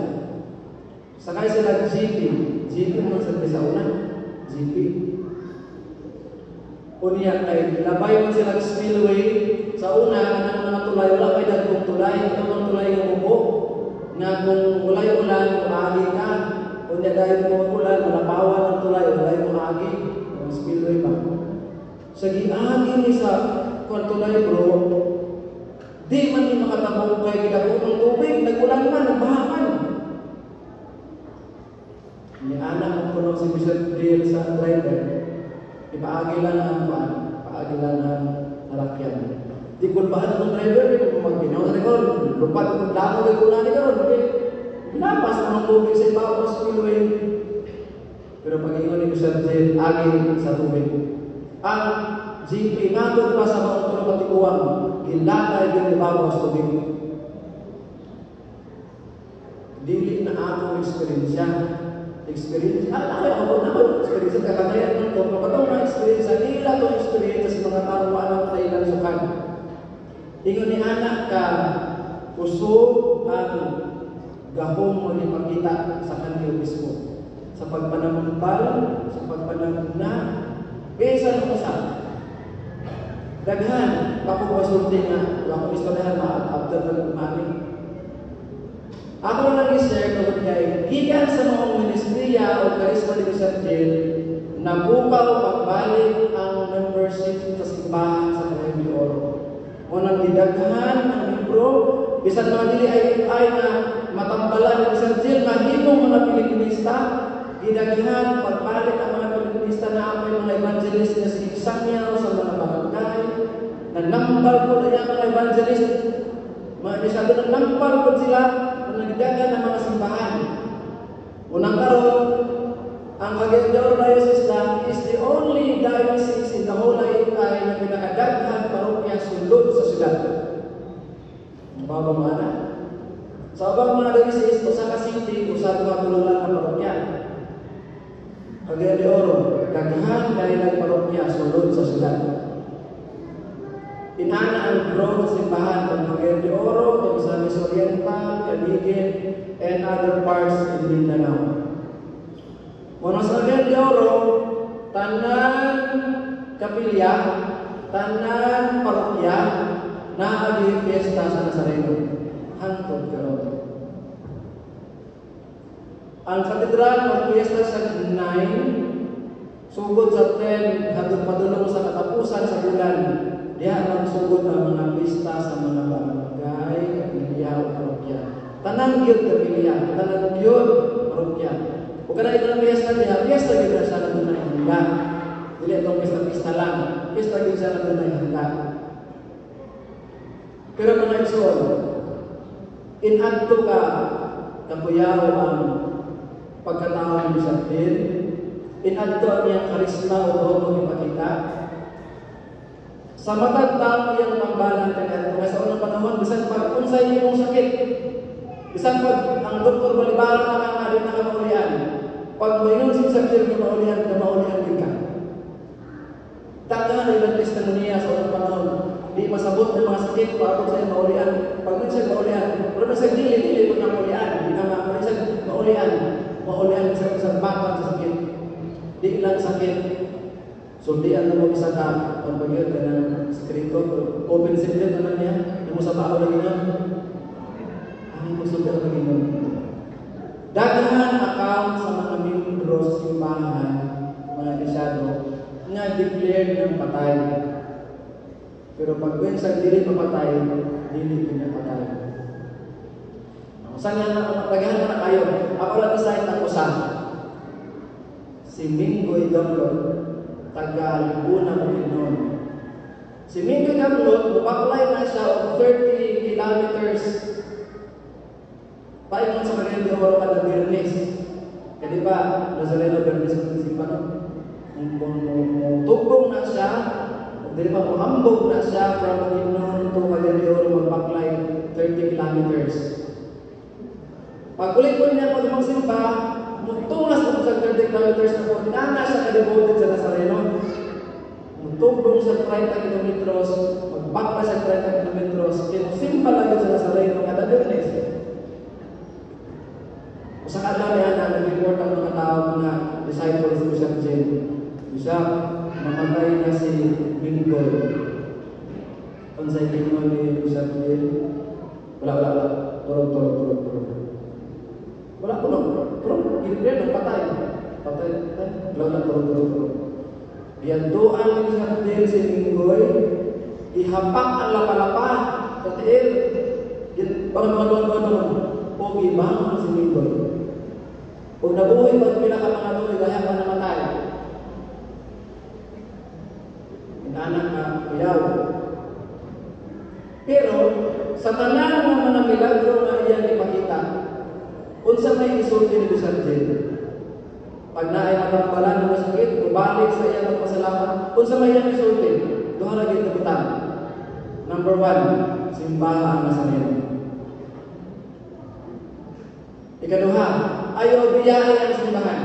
Sakay sila GP mo sa una, GP. Unya kay labay man sila spillway sa una ng mga tulay, wala kay dagkong tulay, ang tulay ng bubo. Nga kung ulay-ulan, agi ka, unya dahil kung ulan, malapawan ang tulay, ulay mo agi, ang spillway pa. Sa giagi ni sa kung tulay bro, di man ni makatabong kay gidako ng tubig, nagulan man, nagbahaman. Ni anak ang puno si Bishop Dale sa driver, ipaagi lang ang paan, paagi lang ang narakyan. Di kulbahan ng driver, di ko mag-ginaw sa likod, lupat kung lako na guna ni karon, pinapas ang tubig sa ibabaw sa spillway. Pero pag-ingon ni Bishop Dale, agi sa tubig. Ang GP ngatod pa sa mga tulong katikuan, ginlatay yung ibabaw sa tubig. Dili na ako experience. Ako naman, experience ang kakatayan ng ito. Kapag na experience, nila itong experience sa mga taruan ng kailang sukan. Ingon ni anak ka, usog ang gahong mo ni makita sa kanil mismo. Sa pagpanamumpal, sa pagpanaguna, besan mo sa daghan, ako pasulti nga, ako istoryahan after the money. Ako lang i-share ko kay gikan sa mga ministeriya o karisma ni Bishop Dale, nabukaw pagbalik ang membership sa simbahan sa Cagayan de Oro. Unang didaghan ang libro, bisan mga dili ay na matambalan ni Bishop Dale, mahimong mga Pilipinista, didaghan pagbalik ang mga Pilipinista na ako'y mga evangelist na sinisangyaw sa mga barangay, na nambal ko na yung mga evangelist, masyado na nambal ko sila, nagdagan ng mga simbahan. Unang karon, ang Cagayan de Oro Diocese lang is the only diocese in the whole IUI na pinakadaghan parokya sulod sa syudad. Mababa mana. Sa abang mga diocese, usa ka city, usa ka tululan na parokya. Cagayan de Oro, daghan dahil ng parokya sulod sa syudad. Inana ang growth sa simbahan ng Cagayan de Oro, ng Misamis Oriental, Caligin, and other parts in Mindanao. Muna sa Cagayan de Oro, tanan kapilya, tanan parokya, naagi fiesta sa Nazareno. Hantod karon. Ang katedral mag-fiesta sa 9, sugod sa 10, hanggang padulong sa katapusan sa bulan. Diya ang sugod ang mga pista sa mga barangay, kapilya o parokya. Tanan gyud kapilya, tanan gyud parokya. O kada itong piyesta diya, piyesta gyud sa natunay handa. Dili itong pista lang, piyesta gyud sa natunay handa. Pero mga igsoon, inadto ka kapuyaw ang pagkatao ni Bishop Dale, inadto ang iyang karisma o doon ipakita. Sa matag tao yung pambalan kaya kung sa unang panahon, bisan pag unsay imong sakit, bisan pag ang doktor balibaran na kang na kamaulian, pag mayroon si sakit na maulian din ka. Taka ilang testimoniya sa unang panahon, di masabot ng mga sakit para sa maulian. Pag minsan maulian, pero sa dili ko na maulian, di na maulian Sultian na mo isa ka, ang bagyo, ka ng skrito, open secret na lang niya, yung mo sa tao lagi niya. Ay, sultian lagi niya. Daghan account sa mga membro sa simbahan, mga krisyado, nga declared ng patay. Pero pag kung sa dili papatay, dili pinapatay. Saan nga nagtagahan na kayo? Ako lang isa itang usap. Si Minggoy Damlot, taga-Laguna Bukidnon. Si Minggoy Damlot, bubaklay na siya of 30 kilometers. Paingon sa Cagayan de Oro kada Biyernes. Kaya di ba, Nazareno Biyernes Municipal, tugbong na siya, di ba, humambog na siya from Bukidnon to Cagayan de Oro, magbaklay 30 kilometers. Pag ulit po niya pag magsimba, mutungas po sa 30 kilometers na po, tinana siya ka-devoted sa Nazareno. Mutugbong sa 30 kilometers, magbakla sa 30 kilometers, simba lang sa Nazareno kada Biyernes. Sa kadami na nag-report ang mga tao, mga disciples ni Bishop Jen. Bishop, mamatay na si Minggoy. Kung sa'yo tingnan ni Bishop Jen, wala. Turog. Wala ko lang. Turog. Hindi patay. Wala. Turog. Iyanduan ni Bishop Jen si Minggoy. Ihapak ang lapa-lapa. Katiil. Bangon. Pogi bangon si Minggoy. Kung nabuhay pag pinakamanatuloy, gaya pa namatay. Inanak na kuyaw. Pero, sa tanan ng mga milagro na iyan ipakita, kung sa may isulti ni Bishop Jen, pag naay matambalan ng masakit, bumalik sa iyang magpasalamat, kung sa may iyang isulti, doon lagi kapitan. Number 1, simbahan na sa Nazareno. Ikaduha, ayaw biyahe ang simbahan.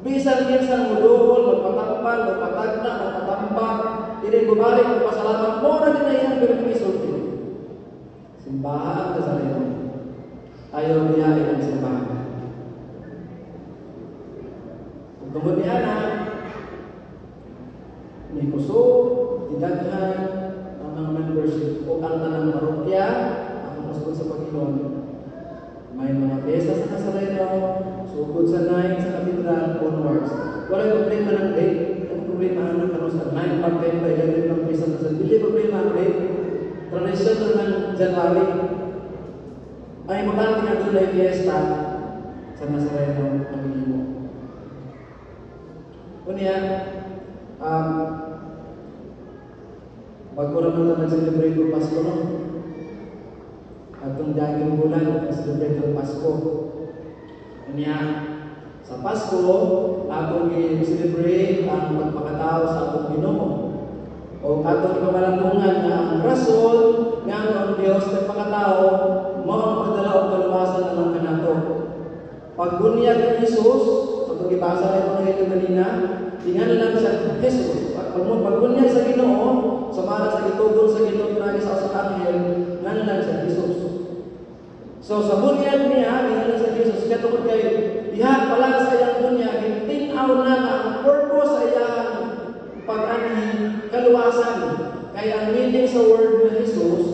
Bisan minsan mudul, magpatambal, magpatambak, hindi bumalik, magpasalamat, mura din na yan, pero pinisulti. Simbahan na sa Nazareno. Ayaw biyahe ang simbahan. Tungkol niya na, may kuso, didaghan, ang mga membership o ang tanang parokya, ang masukod sa Panginoon. May mga pesta sa Nazareno, sugod sa 9 sa katedral, onwards. Wala problema ng date. Ang problema ng sa 9 pag 10 by 11 ng pesta sa Nazareno. Hindi problema ang date. Tradisyon na ng January. Ay importante nga doon ay fiesta sa Nazareno ang ilimo. Kunya, bago naman na nag-celebrate ng Pasko, no? At itong daging bulan, celebrate ng Pasko. Kanya, sa Pasko, atong i-celebrate ang pagpakatao sa atong Ginoo. O atong ipamalantungan na ang rason nga ang Diyos na pagpakatao, mo ang pagdala o kaluwasan na lang kanato. Pagbunyag ng Jesus, itong ibasa na itong ngayon kanina, tingnan lang sa Jesus. Pagbunyag sa Ginoo, sumara sa itugong sa Ginoo na isa sa Anghel, ngan lang sa Jesus. So sa bunyag niya, tingnan sa Jesus, katungkol kayo, diha pala sa iyang bunyag, tinaw na ang purpose sa iyang pag-ani, kaluwasan. Kaya ang meaning sa word na Jesus,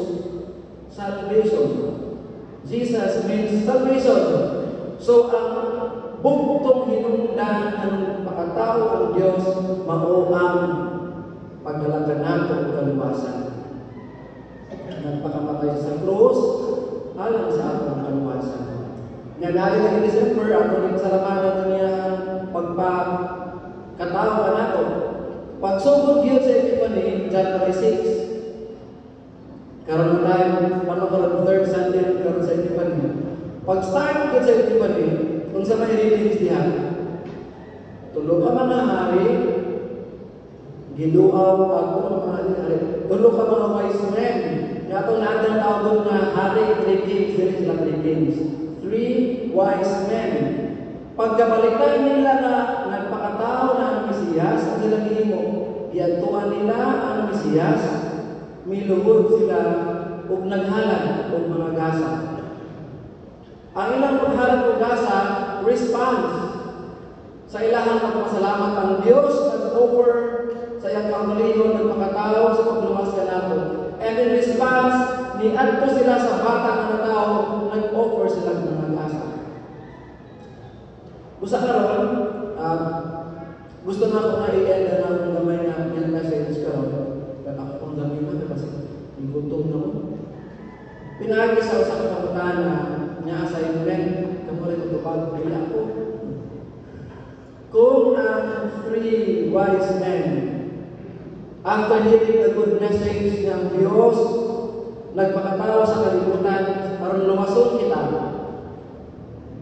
salvation. Jesus means salvation. So ang buktong hinungdan ng pagkatao ang Diyos, mauang pagdalagan nato ang kaluwasan. Nagpakamatay sa krus, alam sa atong kaluwasan. Nga dahil ng December, atong salamatan niya pagpakatao ka nato. Pagsugod yun sa Epiphany, January 6. Karoon na tayo, karoon 3rd Sunday, karoon sa Epiphany. Pag-start yun sa Epiphany, kung sa may readings diha, tulog ka mga hari, giluaw ako ng mga hari, tulog ka mga wise men. Kaya itong lahat ng tawag na hari, 3 kings, there is 3 kings. 3 wise men. Pagkabalikan nila na nagpakatao na ang Mesiyas, ang silang himo, iyantuan nila ang Mesiyas, miluhod sila ug naghalad og mga gasa. Ang ilang paghalad og gasa, response sa ilahang pagpasalamat ang Diyos nag-offer sa iyang pangulino, nagpakatao sa pagluwas ka nato. And in response, ni-adto sila sa bata na tao, nag-offer sila ng mag-asa. Gusto ka ron, gusto na ako na i-end na akong gamay na yung message ka ron. At ako ang gamay na kasi igutom na ako. Pinagi sa usang pangutana niya sa England, kamulit ito pag bila ako. Kung ang 3 wise men, after hearing the good message ng Diyos, nagpakatao sa kalibutan, aron lumasong kita,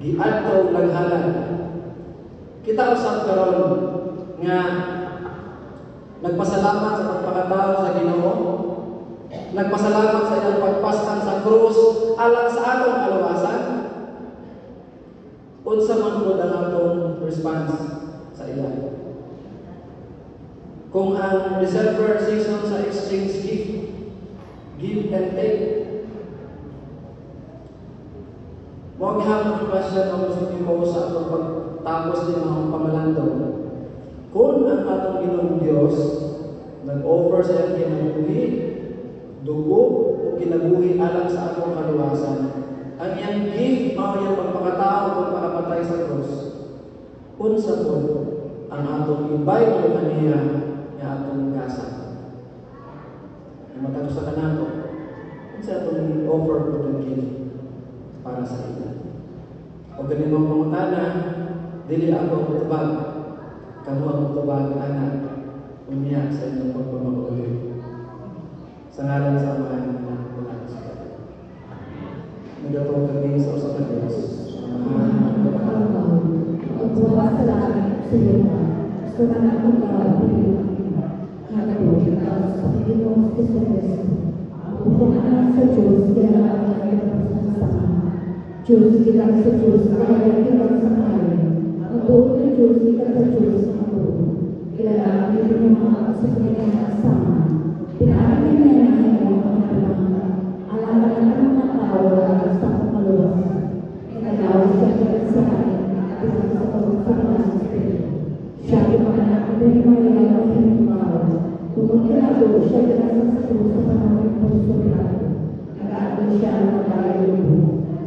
giadto naghalan. Kita usab karon nga nagpasalamat sa pagpakatao sa Ginoo, nagpasalamat sa iyang pagpaskan sa krus alang sa atong kaluwasan. Unsa man po ang atong response sa iya? Kung ang December season sa exchange gift, give and take, mo gihapon ang question ang gusto ko sa atong pagtapos din mga pamalandong. Kung ang atong Ginoong Diyos nag-offer sa iyang kinabuhi, dugo o kinabuhi alang sa atong kaluwasan, ang iyang gift mao iyang pagpakatao o pagpakapatay sa krus, unsa po ang atong ibay o maniya nga atong gasa? Ang matapos sa kanato, unsa atong offer po ng gift para sa ila? O ganun mga pangutana, dili ako ang utubag, kamo ang utubag anak, unya sa inyong pagpamaguli. Sa ngalan sa Amahan ng Bulan sa Kanya. Nagatong kami sa usapan ng Diyos. Amahan ng Pagkaw, pagbuhat sa langit sa iyo, gusto na natin ka pinilitin. Nagawa kita sa Panginoong Kristo. Pupunaan sa Diyos, kailangan natin ang sama. Diyos, kailangan sa Diyos, kailangan sa kanya. Magbuot ng Diyos, kailangan sa Diyos, magbuot. Kailangan natin ang mga kasapagyan na sama. Pinaamin niya na ang mga pangalaman. Alam na ng mga tao na sa pangalawasan. Pinagawa siya sa akin at isa sa pagkakas sa Espiritu. Siya ay mga pinimaya ng hinimaw. Tumunod ako siya sa krus sa panahon ng pagsulat. Nag-aamin siya ang magaling mo.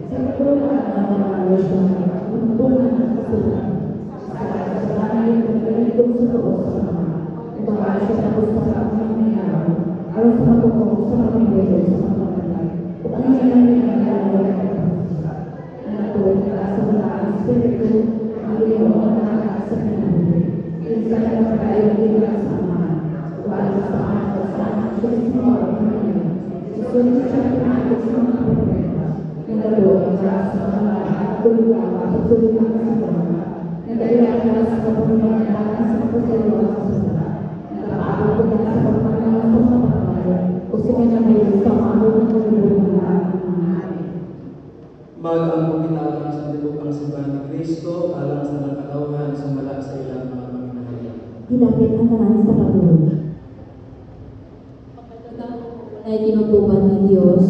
Sa pagkulat na mga siya, tuntungan ang kasulat. Sa kasalanan ng pagkaligong sa loob sa mga. Umagal siya sa pustahan ng mga aron sa pagkukong sa mga medyo sa mga kapatid. Kung ano yan ang pinagdalawa ng kapatid. Natuloy ka sa mga Espiritu, ang iyong mga sa kinabuhi. Isa na lang tayo bilang sama. Wala sa anak sa anak siya sa mga kapatid. Susunod siya pinagod sa mga kapatid. Nagaloy ka sa mga tulungan at tulungan sa mga. Nagailan ka sa kapatid sa kapatid. Nagpaabot ko na sa pagpapagawa sa mga kapatid. O sila na may sa mga kapatid. Mag-ang kita alang sa tibok ang simbahan ni Kristo, alang sa nakalawahan sa mala sa ilang mga paminahaya. Hilapit ang naman sa kabulong. Ay tinutuban ni Diyos,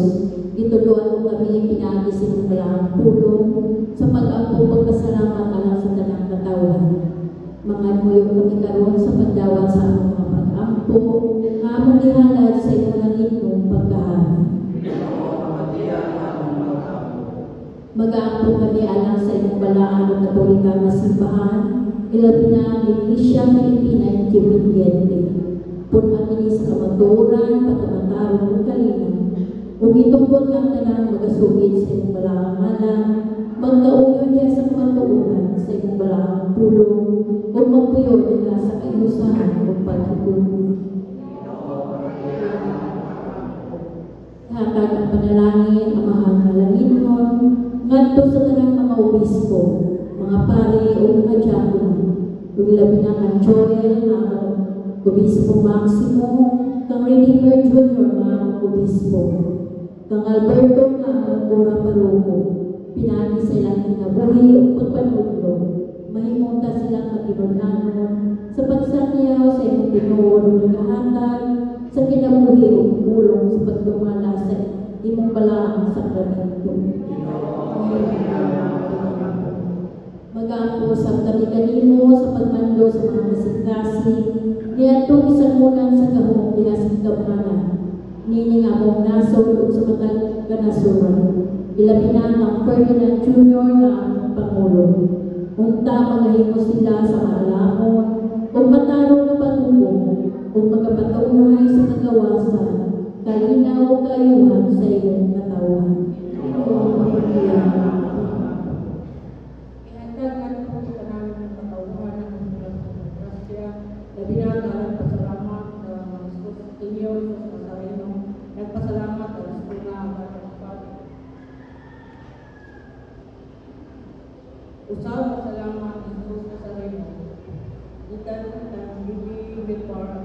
gituluan mo kami pinag-isip ng laang tulong sa pag-ampo pagkasalamat alang sa tanang katawan. Mga muyo kami karoon sa pagdawa sa among mga pag-ampo, nga among ihalad sa iyong nangitong pagkahanan. Mag-aampo kami alang sa iyong balaan o katolika na simbahan, ilabi na ang Iglesia Pilipina Independiente. Punan kami sa kamaturan, pagkamatarong ng kalinang, kung itungkol ng tanang magasugid sa iyong balaang malang, magkauyo niya sa kamaturan sa iyong balaang pulong, o magpuyo nila sa kayusahan o pagkikunan. Hatag ang panalangin, ang mahal na langinon, ngadto sa tanang mga obispo, mga pari o mga diakono, labi na ang Joel, ang Obispo Maximo, kang Redeemer Jr. ang obispo, kang Alberto ang Cora Paroko, pinagi sa ilang kinabuhi o pagpanudlo, mahimunta silang mag-inunanon sa pagsakyaw sa iyong tinuod o nagahatag sa kinabuhi o pulong sa pagdumala sa imong balaang sakramento. Mag-aampo sa kami kanimo sa pagmando sa mga kasing-kasing, Niadtong isanmunan sa gahong diha sa Gabana. Nini nga mong nasod sa matag kanasuran. Ilabi na ang Ferdinand Jr. nga ang Pangulo. Unta magahimo sila sa maalamon o matarong na patubong o magkapatunay sa kagawasan, kalinaw o kaayuhan sa iyong katawan. Ihanda ko sa namin ng katauhan ng demokrasya, labi na ang pasalamat sa mga Senyor sa Nazareno, nagpasalamat sa Eskwela ang Pagkakas. Usaw pasalamat ng Jesus Nazareno, ikan ng Bibi Bipar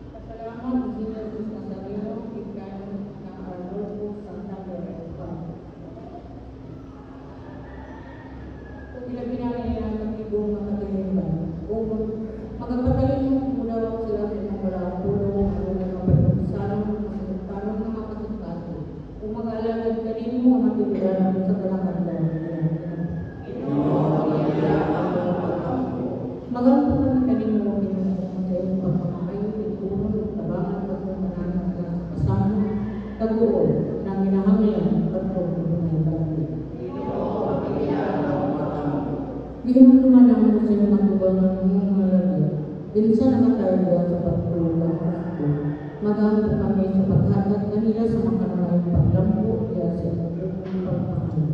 pasalamat ng Jesus Nazareno, ikan ng Arnolfo Santa Teresa. Kung pinabinangin nila ang ibong mga kagaliban, kung magpapagaling mo mula sila sa inyong walang pulong, ang mga kapatid-sarang, masagtarong mga kasutkaso, kung mag-alagad kanin mo ang matibilan sa kalakanda. Magampunan kanin mo ang pinagsasabi sa iyong pagmamakayo, itunon, tabangan, pagmamanan, kasama, taguon, ng ginahanglan, pagpapagod ng bagay. Gihon naman ang sa inyong magbubangan ng mga lalagay. Dinsa nakatarga sa pagtulong ako. Magamit kami sa paghatag kanila sa makaramay paglampo kaya sa pagpapakal.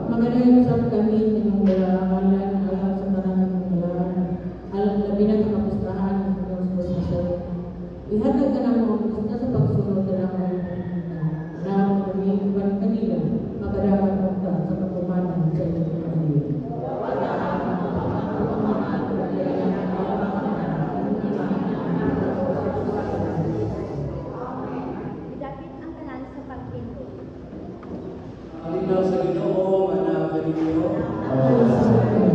Magandang sa kami ng walarangalan alam sa maraming walaran. Alam labi na sa kapustahan ng Diyos sa sasal. Ihatag ka ng mga kapusta sa pagsunod na lang na kami iban kanila. Magadaman mo ka sa pagkumanan sa iyong kanila. Dapit ang tanan sa pagpindot. Alinaw sa Ginoo, anak kaninyo. Amen.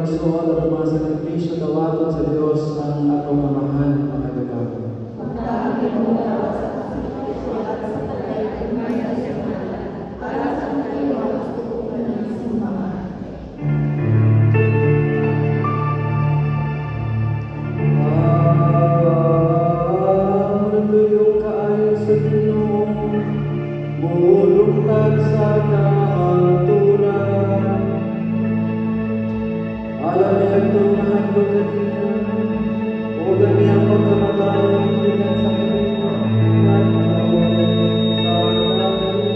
nagsuot at mga sakripisyo dawaton sa Dios ang atong amahan makadagako. Nagtuyong kaayo sa Ginoo, mulungtag sa kahaturan. Alam niya tunahan ko kanina, o ganyan pagkamatay ang tingnan sa kanina, at ako sa kanina.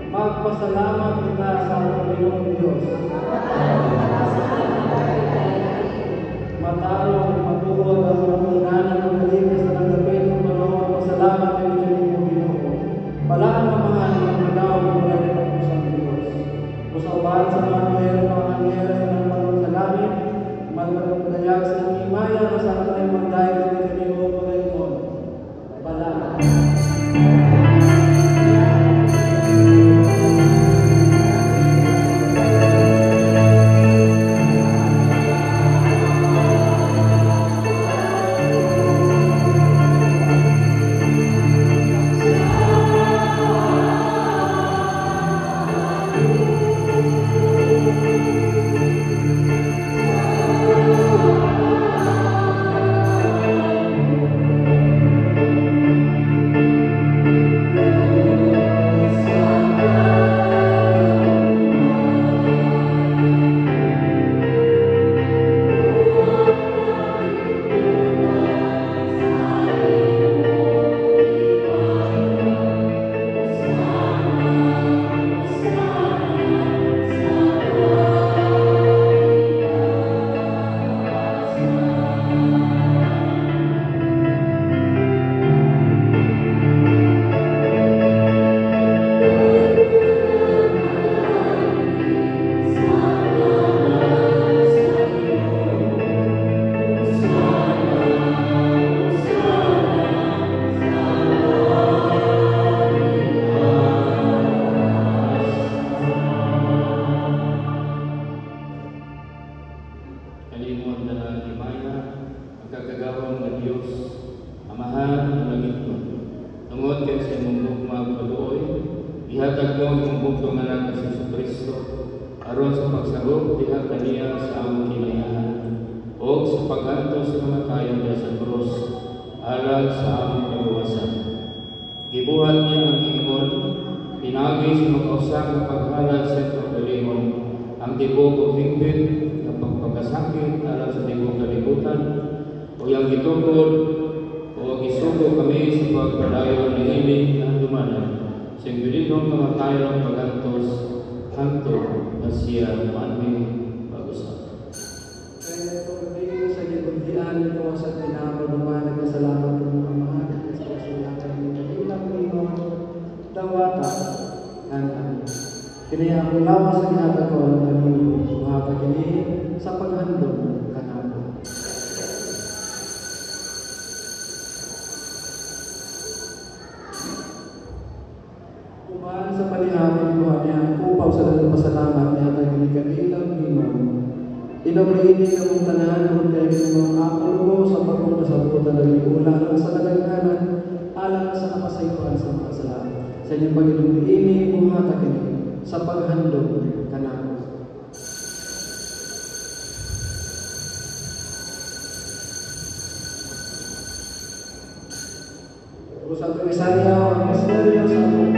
Magpasalamat kita sa Panginoong Diyos. Matarong matuwag ang pangungnanan ng kalikas na nagdapit ng panahon. Pasalamat kayo sa inyong Ginoo. Palaan mamahan ng magaw ng mga pusang Diyos. Usawahan sa mga mayroong mga anghel sa ng panahon sa langit. Magpagdayag sa inyong himaya na sa kanilang magdayag sa Ginoo Panginoon. Palaan. Ihatag mo ang imong bugtong anak na si Kristo aron sa pagsabot diha kaniya sa among kinayahan. o sa pag-antos sa kamatayon niya sa krus, alang sa aming kaluwasan. Gibuhat niya ang Gingon, pinagi sa mag-usang na paghalad sa pagkalingon, ang tibok o higpit na pagpagkasakit alang sa tibok kalibutan, o yung gitukod o gisugo kami sa pagpadayon ni Ili na dumanan, sa bilidong kamatayon pag-antos, hanto na siya maning pag-usap. Kaya ito kami sa gipagdian ito sa pinakaluman, nagkasalamat ng mga mahal sa kasulatan ng ilang Panginoon, dawata, ang kini ang lawas sa ginata ko ang kanino, mga pagkini sa paghandog kanako. Umahan sa palihamin ko niya, upaw sa dalang pasalamat niya tayo kanilang Panginoon. Inabriini ka mong tanan, kung kayo ng mga apol ko sa pagpunasabutan ng ulan sa nagaganan, alang sa nakasayuan sa mga salamat. Sa inyong Panginoon, ini buhatakin sa paghandog kanako. Sa ating isaryaw, ang misteryo sa atong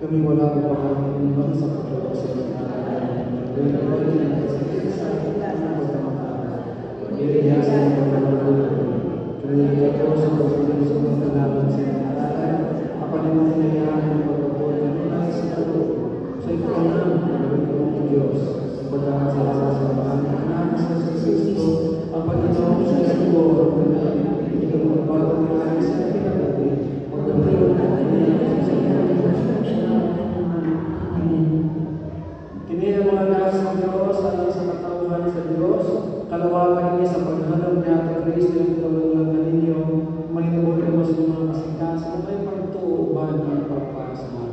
Kami wala ko pa kami ng sa pagkakasal ng Kini ang mga nasa sa Diyos, alang sa katauhan sa Diyos, kalawakan niya sa paghanap niya at Kristo yung tulungan na ninyo, maginabuhin mo sa mga kasikas, kung may pagtuuban ang pagpasama.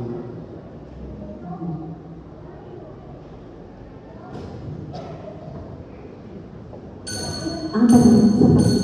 Ang tanong sa